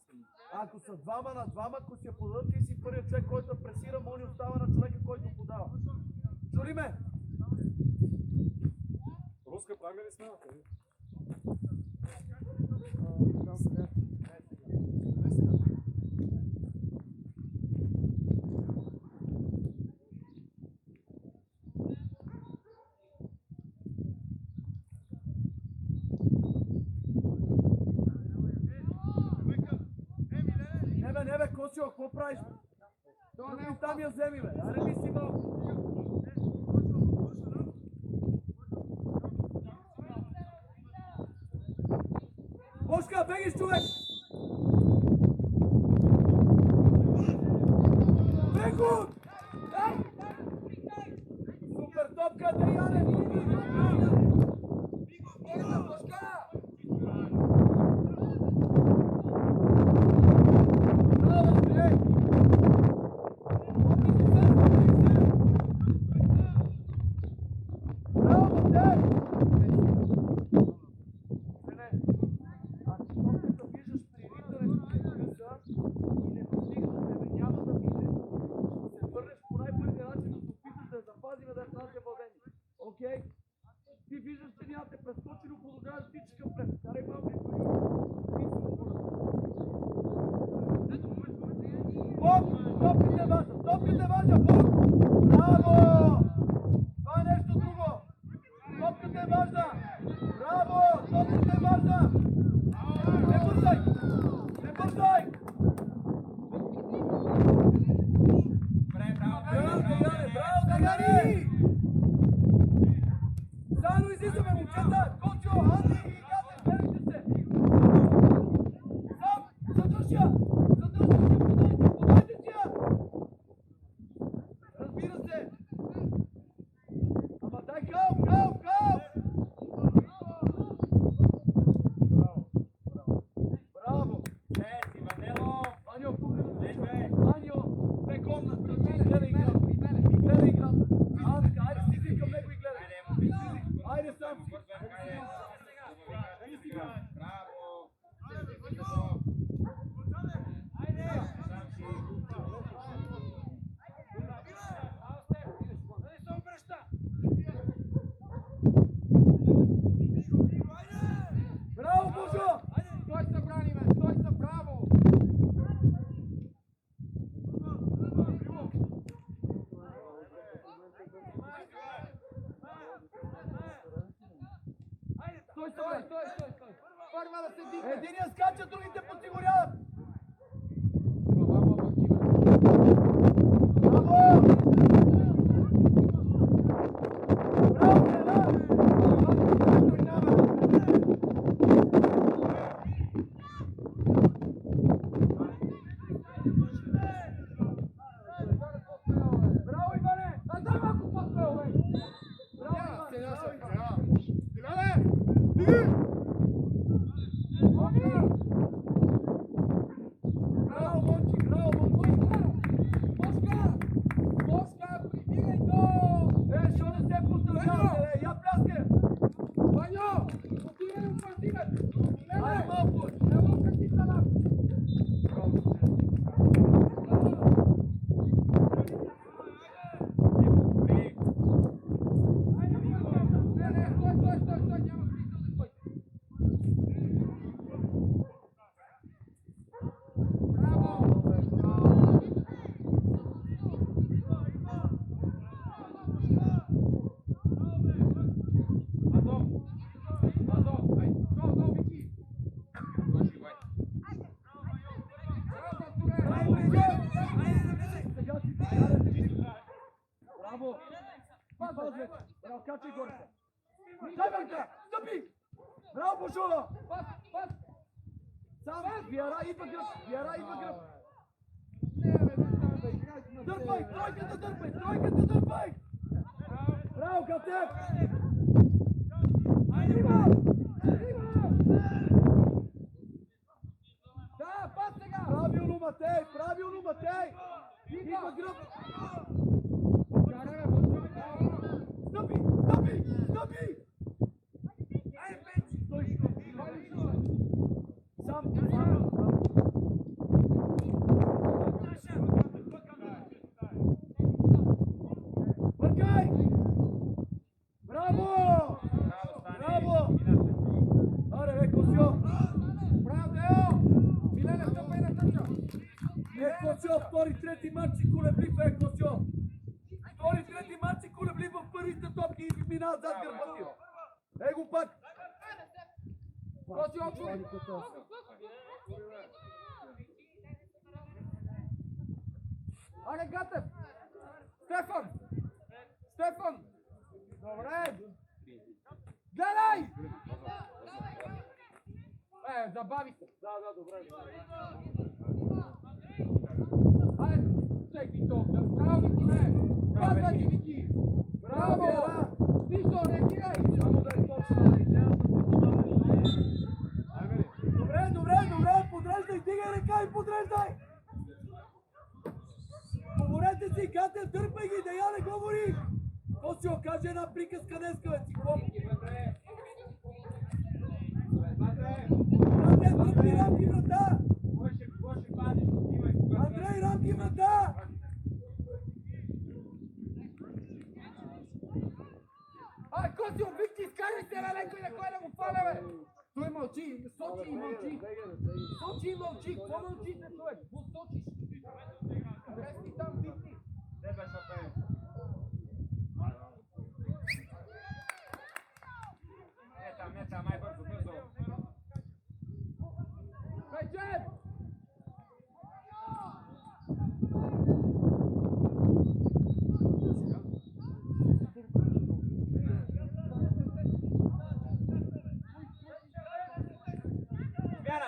ако са двама на двама, ако си я подадат, ти си първият човек, който пресира, Мони остава на човека, който подава. Чули ме? Руска прави ли смената? Не бе, Косио, какво правиш? Други там я вземи, бе. Аре ми си малко. Бошка, бегиш, човек! Бегу! Супер топка, Адриане! Бошка! Ти виждаш, че няма те прескочи, но продължаваш да тичаш към пред. Карай малко. Бог! Топката е важна! Бог! Браво! Това е нещо друго! Топката е важна! Браво! Топката е важна! Не бързай! Не бързай! Браво, Даяни! Заедно излизаме, момчета! Кочо, Андрей и Катя, гледайте се! Сам! Задържа се! Подайте си я! Разбира се! Ама дай хълп! Браво! Ваньо, Ваньо, беком на страни, гледай играта! Анка, айде стизи към него и гледай! Айде сам си! Браво, Божо! Стой се, брани, бе! Стой се, браво! Стой! Първа да се дигне! Единият скача, другите подсигуряват! Браво, Бакива! Браво! Браво, Браво, Иване! Дай малко по-смело, бе! Браво, Мончи! Бошка, прибирай то! Що не се поставявате, я пляскай! Ваньо! Отивай от партивет! Айде малко! Ево как ти стана! Стой, няма смисъл да стой! Браво! Go, Вики! Браво! Пазвай! Браво, качай горе! Дай банка! Стъпи! Браво, Бошова! Пас! Сам! Виара, идва гръб! Не, бе, не става да играй на Дърпай! Тройката дърпай! Браво, Катев! Да, пас сега! Andrej! Има гръб! Караме, Бочка! Стъпи! Стъпи! Стъпи! Стой! Сам! Бъркай! Браво! Браво! Аре, бе, Косио! Браво, Део! Милена, стъпай на тъча! Косио, втори, трети матч и колеблив, Косио! Втори, трети матч и колеблив в първите топки и минава зад гърба ти. Го пак! Коси отчуй! Аре, Гатев! Стефан! Стефан! Добре! Гледай! Забави се! Да, добре. Айде, чекай то! Браво, Вики, не! Казвай ти, Вики! Браво! Нищо, реагирай! Само да е точно, Добре, подреждай, дигай ръка и подреждай! Говорете си, Гатев, дърпай ги, да я не говори! Косио, каже една приказка днеска, бе, си хлопки! Гатев, дръпни рамки врата! Андрей, рамки врата! Ай, Косио, Вики, изкарай се, бе, леко и на кой да го фаля, бе! Той мълчи, сочи и мълчи! Сочи и мълчи, какво мълчите, човек? Какво сочиш? Рести там, Вики! Мета, май бързо. Печет!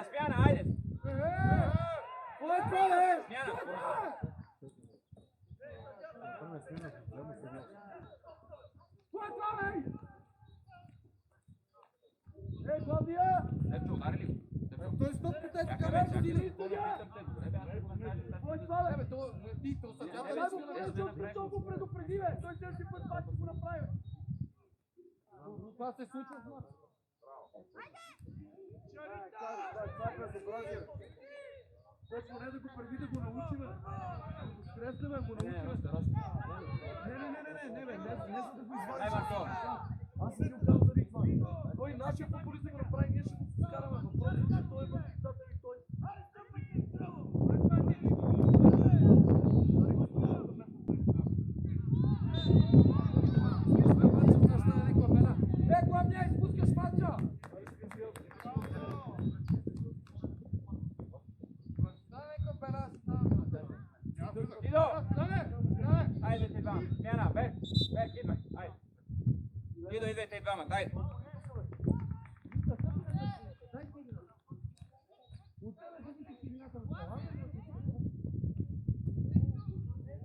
Смяна, айде! Кой е това, бе? Смяна! Това е това, бе! Клавдия! Ето, удари ли? Той стоп по тези Чакай, камери, чакай, ти ли? Кой е това, бе? Ти, то са тя, Дай го преди, защото го предупреди, бе! Той следващия път пак ще го направи, бе! Това се случва в нас. Точно не да го преди да го научи, бе! Стресна, бе, го научи, бе! Не, бе, не за да го извадиш. Ай, Марко! Аз не го казвам заради това. Той нашия футболист да го направи, ние ще го скараме. Въпросът е, че той е възпитател и той. Главния, изпускаш мача! Идо! Айде, те двама. Смяна, бе, идвай, айде. Идвайте и двама, айде.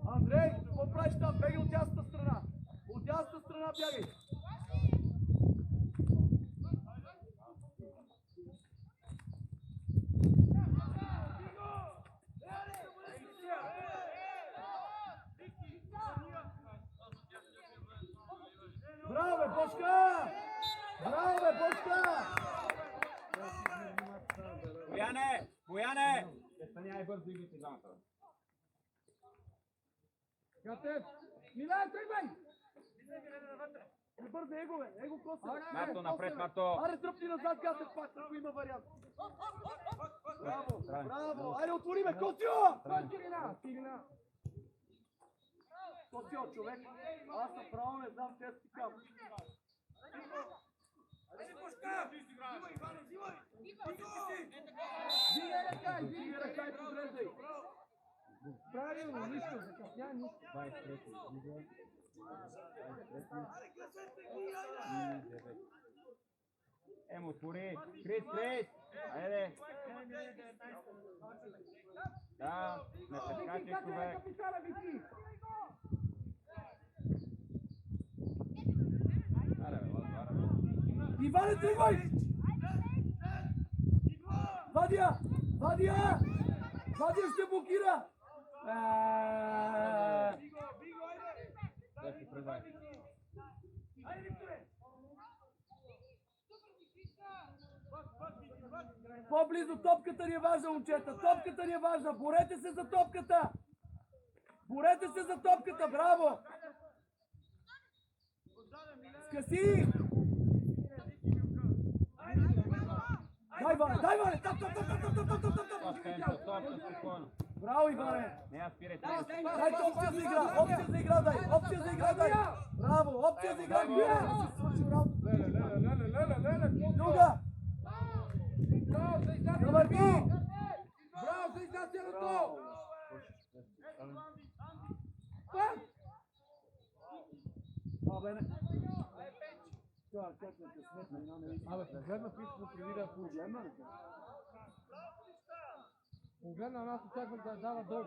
Андрей, какво правиш там? Бегай от дясната страна! От дясната страна бягай! Браво, бе, Бочка! Браво, бе, Бочка! Бояне! Станяй бързо и идвайте двамата. Гатев! Милен, тръгвай! Не бързай, его, бе! Его, коса! Марто, напред, Марто! Аре, тръпни назад, Гатев, пак, ако има вариант! Браво, браво! Айде, отвори, бе, Косио! Кирина! Косио, човек! Аз направо не знам, те си кам. Дигай ръка и подреждай! Правилно, нищо, закъсня, нищо. Емо, отвори! Крис! Айде! Да, не прескачай, човек! Капитана, Вики! Иване, тръгвай! Вадия ще блокира! Лепи предай. По-близо топката ни е важна, момчета. Топката ни е важна. Борете се за топката. Борете се за топката. Браво. Скъси. Дай, Ване. Дай, Ване. Тап. Топка, спокойно. Браво, Иване. Не я спирай. Дай опция за игра. Опция за игра дай. Опция за игра дай. Браво. Опция за игра. Друга. Да върви. Браво за изнасянето! Абе, не. Абе, погледна писано преди да погледна ли? Погледна, аз очаквах да дава долу.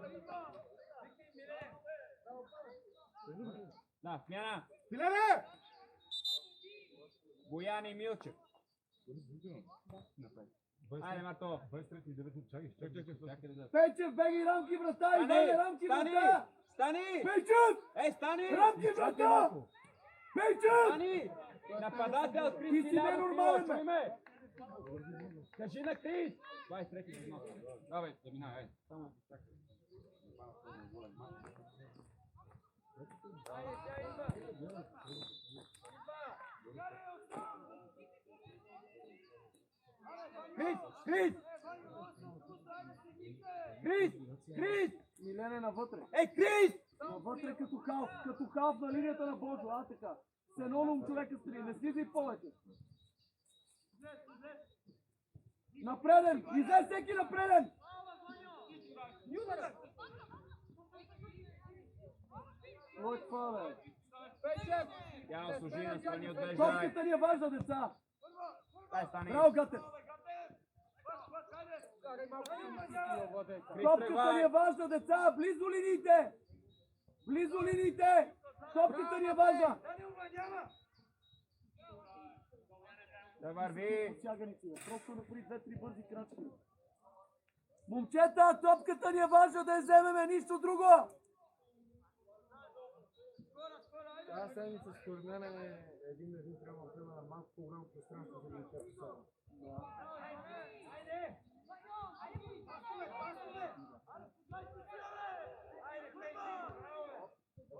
Да, смяна. Филере! Боян и Милчев. Айде, Марто. 23-9, чакай. Пейчев, беги рамки врата. Иване, рамки врата. Стани! Пейчев! Ей, стани! Рамки врата. Пейчев! Стани! Нападател Крис Ти си ненормален, бе. ме! Кажи на Крис! 23-ти сезон. Давай, да минай, айде. Само чакай. Крис! Милене навътре. Ей, Крис! Навътре като халф на линията на Божо. А така. С едно човека стри. Не слизай повече. Напреден! Излез всеки напреден! Ой, това бе. Тя служи на страни от бежай. Топката ни е важна, деца. Дай, стани. Браво, Гатев. Топката ни е важна, деца. Близо линиите. Близо линиите. Топката ни е важна. Да върви. Сяганици, просто направи 2-3 бързи крачки. Момчета, топката ни е важна да я вземеме, нищо друго. Тази седмица според мен е един трябва да на малко по-голямо пространство за да се писава.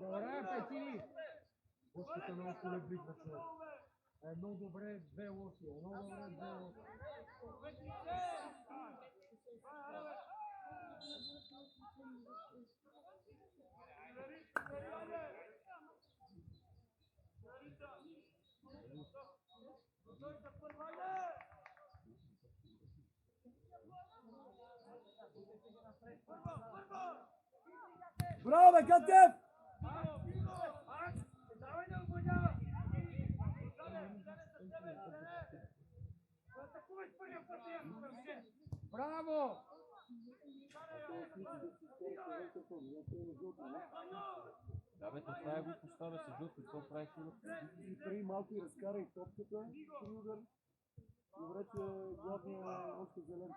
Добре, Петини! Пушката много колебливна човек. Едно добре, две лоши. Едно добре, две лоши. Браво, бе, Гатев! Браво! Да, бе, това го поставя с жълто, какво прави сигурно? И преди малко и разкара и топката при удар. Добре, че главният е още зелен.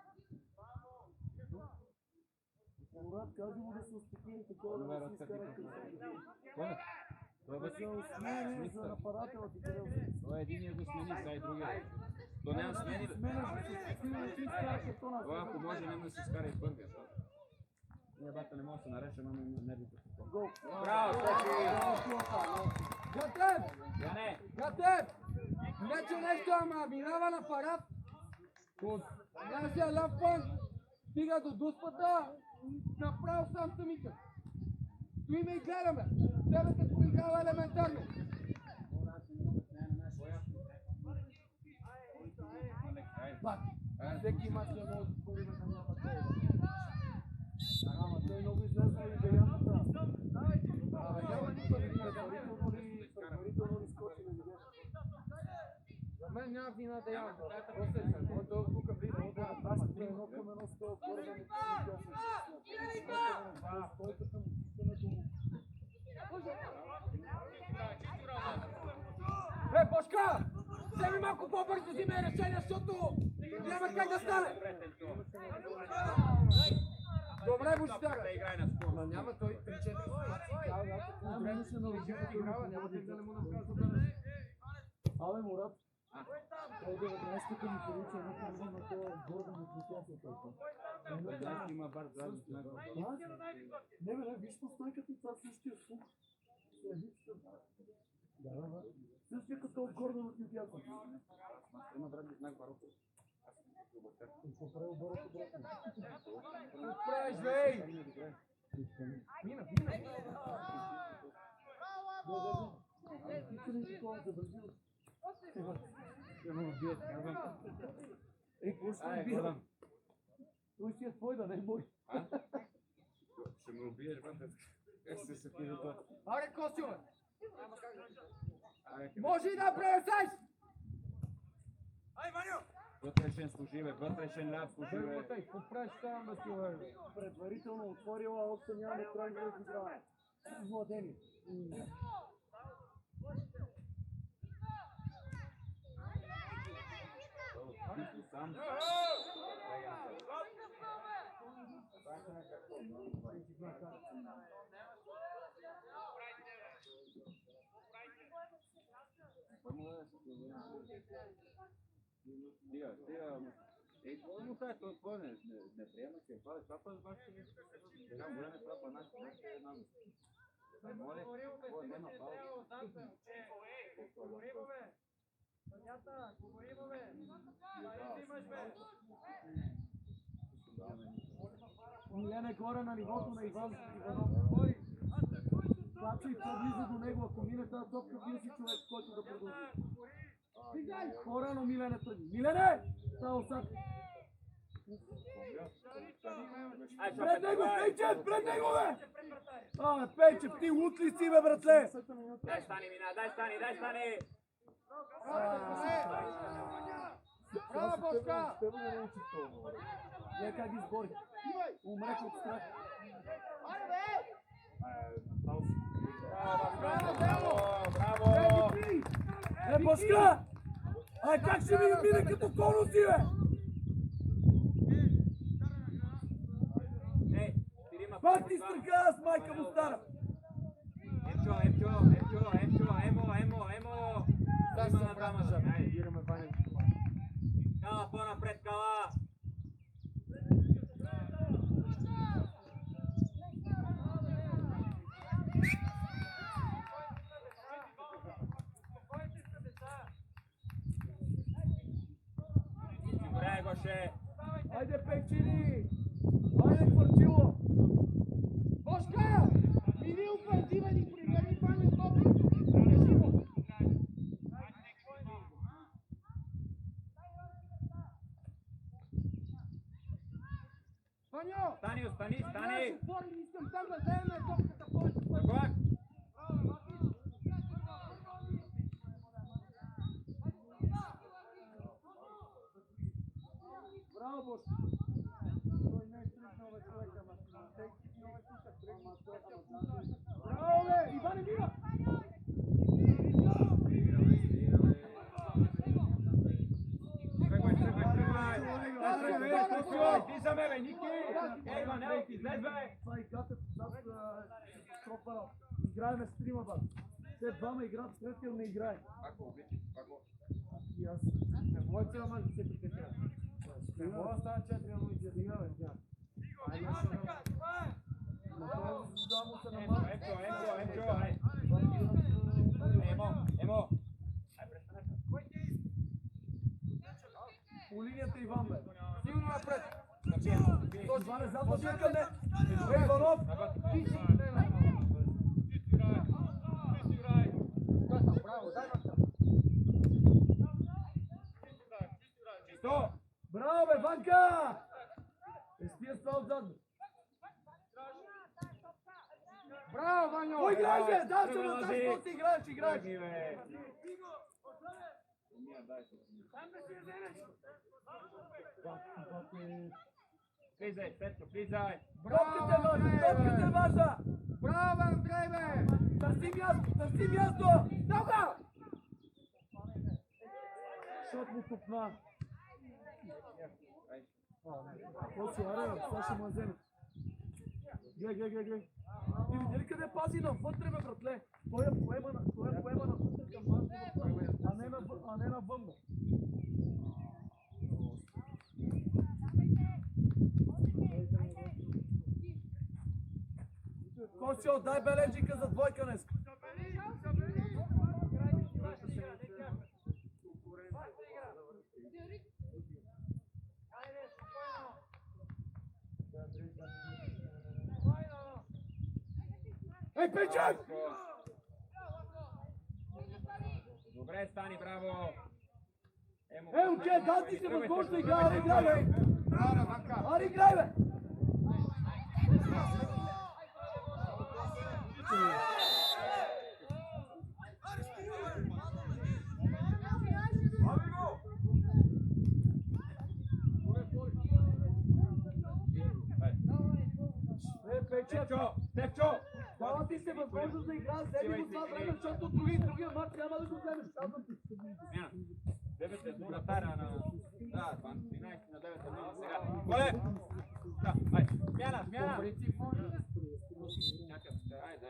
Мурат, кажи му да се успокои, такова да не си изкара към себе. Той Да се усмени за нападателя ти къде усмени. Това единия го смени, сега и другия. То няма смени. Сменяш да се сигурно ти изкара картона. Това ако може, няма да се изкара и първия. Ние бата не може да се нареша, но нервите. Гол. Браво, Стефи! Гатев! Яне! Гатев! Не че нещо, ама минава на парад. От нашия ляпан стига до дуспата, направо сам самите. Стоиме и гледаме. Тебе те проиграва елементарно. Всеки мач не може да спори на няма те. Ама той много излезна и деяната. Няма никога да видя предварително ли скочи да видя. За мен няма вина да яма. После той тук влиза, Аз като едно към едно с това отборване. Стойката му, чистенето му. Бошка! Вземи малко по-бързо взиме решение, защото няма как да стане. Добре, Бошка! Да играй на скорост. няма той 3-4 ситуации. Време се нарушава, Играва, няма как да не му направят. Абе, Мурат, той 19-та ми прилича едно към на това гордо на препятствието. Има бар задни знак. Не, бе, виж по стойката и това същия слух. Да. Същия като гордо на препятствието. Има задни знак барото. Какво прави оборот обратно? Какво правиш, бей? Мина. Ти не си това забразил. Какво ще ме бия? Той си е твой, да не е мой. Ще ме убиеш, брат. Ще се пише това. Аре, Костю, бе! Може и да пренесеш! Ай, Ваню! Вътрешен служи, бе. Вътрешен ляв служи, бе. Какво правиш там, да си уверен? Предварително отворила, още няма край да разиграе. Владени. Сам. Стига. Ей, това му това е това, не приема, че това път баща ми. Сега време това па нашите е нам. Моля, какво нема пауза. Милен е горе на нивото на Иван Иванов. Плача и по-близо до него, ако мине тази топка, бил си човек, който да продължи. По-рано Милене тръгни. Милене! Та осак. Пред него, Пейчев! Пред него, бе! Пейчев, ти лут ли си, бе, братле? Дай стани, Мина, дай стани! Браво, Бошка! Не как ги сбори. Умрех от страх. Браво! Бошка! Ай, как ще ми мине като конуси, бе? Пак ти стърга, аз майка му стара. Емо! Има на двама. Айде, дираме Ваня. Кала, по-напред, Кала! Добре, Гоше! Айде, Пейчини! Айде, Кварчило! Бошка! Мини упълзивай и примери Ваня топи! Пренеси му! Ваньо! Стани! Искам там да вземе топката повече. Тръгвак! Браво, Бошка! Той не е стрикнал бе човека, ама тъй ти нове тука тръгна. Браво, бе! Иване, мира! Тръгвай! Дизаме, бе, Ники! Ей, Манел, излез, бе! Това и катът тропа. Играеме с трима, бат. Те двама играят, третия не играе. Ако обичаш, ако... И аз. Не можете да мъжете се притесняват. Не мога да става 4-0 и да играме. Айде, Емо! По линията Иван, бе. силно напред. Иване, зад чекаме. Иванов. Браво, дай ма. Чисто! Браво, бе, Ванка! Естия стал отзад. Браво, Ваньо! Кой играеш, бе? Да, ще му даш, какво ти играеш? Влизай, Сетко, влизай! Топката е важна! Браво, Андрей, бе! Търси място! Добра! Шот му тупна. Какво си, аре, сега ще му вземе. Гледай. И видели къде пази навътре, бе, братле? Той поема навътре към Марко, а не навън, бе. Косио, дай бележика за двойка днес. Ей, Печак! Добре, стани, браво! Елке, дай ти се възможност да играе, ари играй, бе! Ари играй, бе! Пепчо! Дава ти се възможност да играеш, вземи го това време, защото другия матч няма да го вземеш. Казвам ти. Смяна. 9 е вратаря на... Да, 13 на 9 е сега. Коле! Да, айде. Смяна! Някакъв, айде.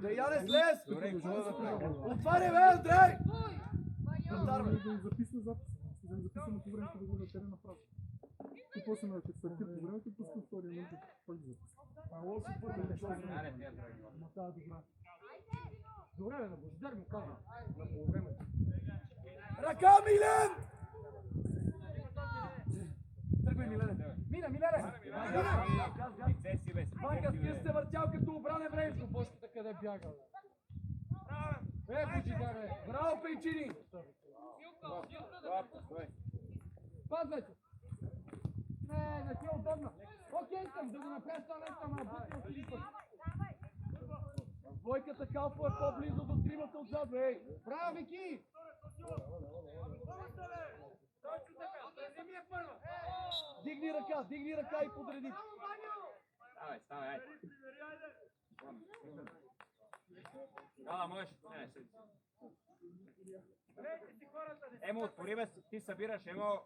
Да яде слез! Отваря, бе, Андрей! Записва записа. Записано по времето да го натеря направо. И после на като стартира по времето, пускам втория момент, пак записа. Лошо първо не чувствам. Ма тази добра. Добре, бе, на Божидар му казвам. На полувремето. Ръка, Милен! Тръгвай, Милене. Милене! Банка, ти се въртял като обранен времето. Бошката къде бяга, бе. Божидар, бе. Браво, Пейчини! Пазвайте! Не ти е удобно. Окей съм, да го направя това нещо, ама бутна си път. Двойката Калфо е по-близо до тримата отзад, ей! Браво, Вики! Дигни ръка и подреди. Ставай, айде. Да, можеш. Емо, отвори бе, ти събираш, Емо.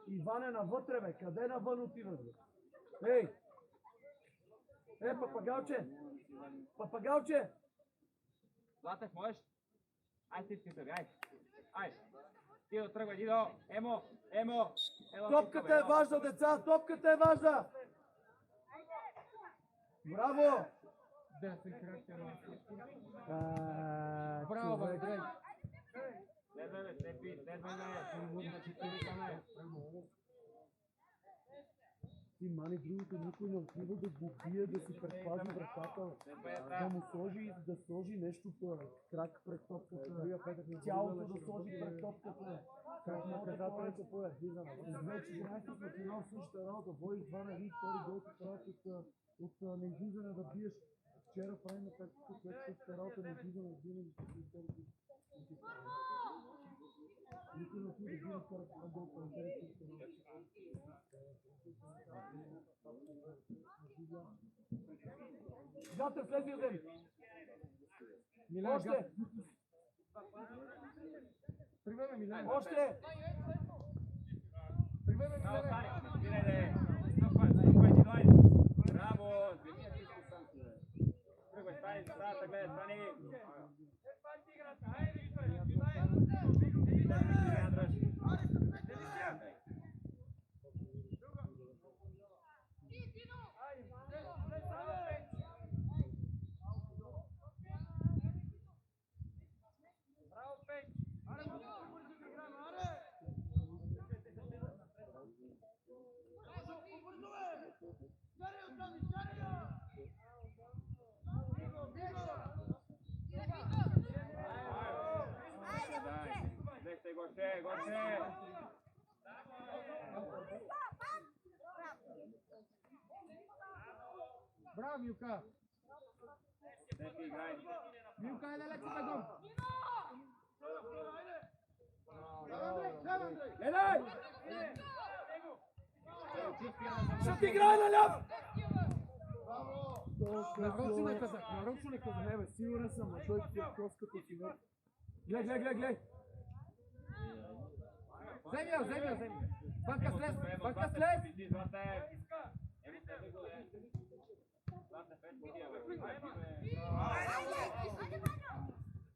Иван е навътре, бе. Къде навън отиваш, бе? Ей! Папагалче! Златев, можеш? Айде ти съби, айде. Ти да тръгвай, Дидо. Емо. Топката е важна, деца! Топката е важна! Браво! Браво, бе, Андрей! И мани другото, никой не отива да го бие, да си предпази вратата, да сложи нещо по крак пред топката, тялото да сложи пред топката. Как наказателите по ядизана. Вече 11 сме финал същата работа, води това на един втори гол, правят от неизлизане да биеш. Вчера правим тактика, което същата работа неизлизане да бием. Никой не отива да бие карат на гол, по Златев, влезе от ден! Още! Тръгваме, Милене! Още! Тръгваме, Милене! Браво! Тръгвай, стани, стата, гледай, стани! Гоше! Браво, Милка! Милка, айде леко бегом! Гледай! Ще ти играе на ляв! Нарочно е казах, нарочно е казах. Не бе, сигурен съм, а той коската си върши. Гледай! Вземи я. Банка слез.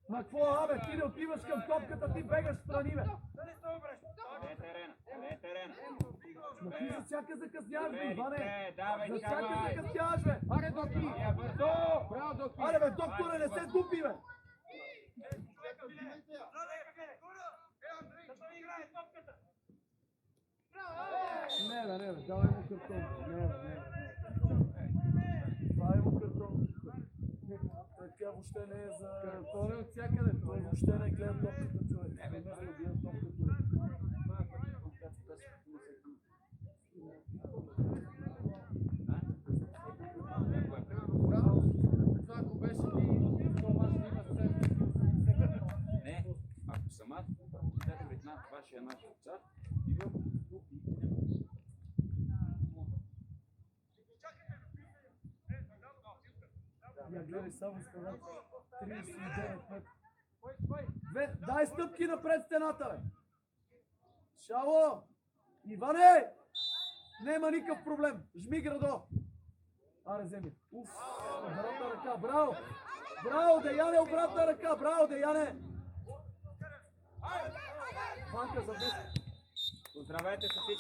Ма какво, абе, ти не отиваш към топката, ти бегаш страни, бе! Не е терена. Ма ти за всяка закъсняваш, бе, Иване! Давай, За всяка давай. закъсняваш, бе! Аре, Доки. Браво, Доки. Аре, бе, докторе, не се дупи, бе! Не бе, давай му картон. Не бе. Давай му картон. Тя въобще не е за... Картон е от всякъде. Той въобще не гледа топката, човек. Не вместо да бие топката. Браво. Това ако беше ти, то мач да има сцена. Не, ако съм аз, дайте пред нас вашия наш цар и го Я гледай само стена. 39 метра. Дай стъпки напред стената, бе! Шало! Иване! Нема никакъв проблем. Жми градо. Аре, вземи. Уф, обратна ръка. Браво! Браво, Деяне, обратна ръка. Браво, Деяне! Банка за 10. Поздравете се всички.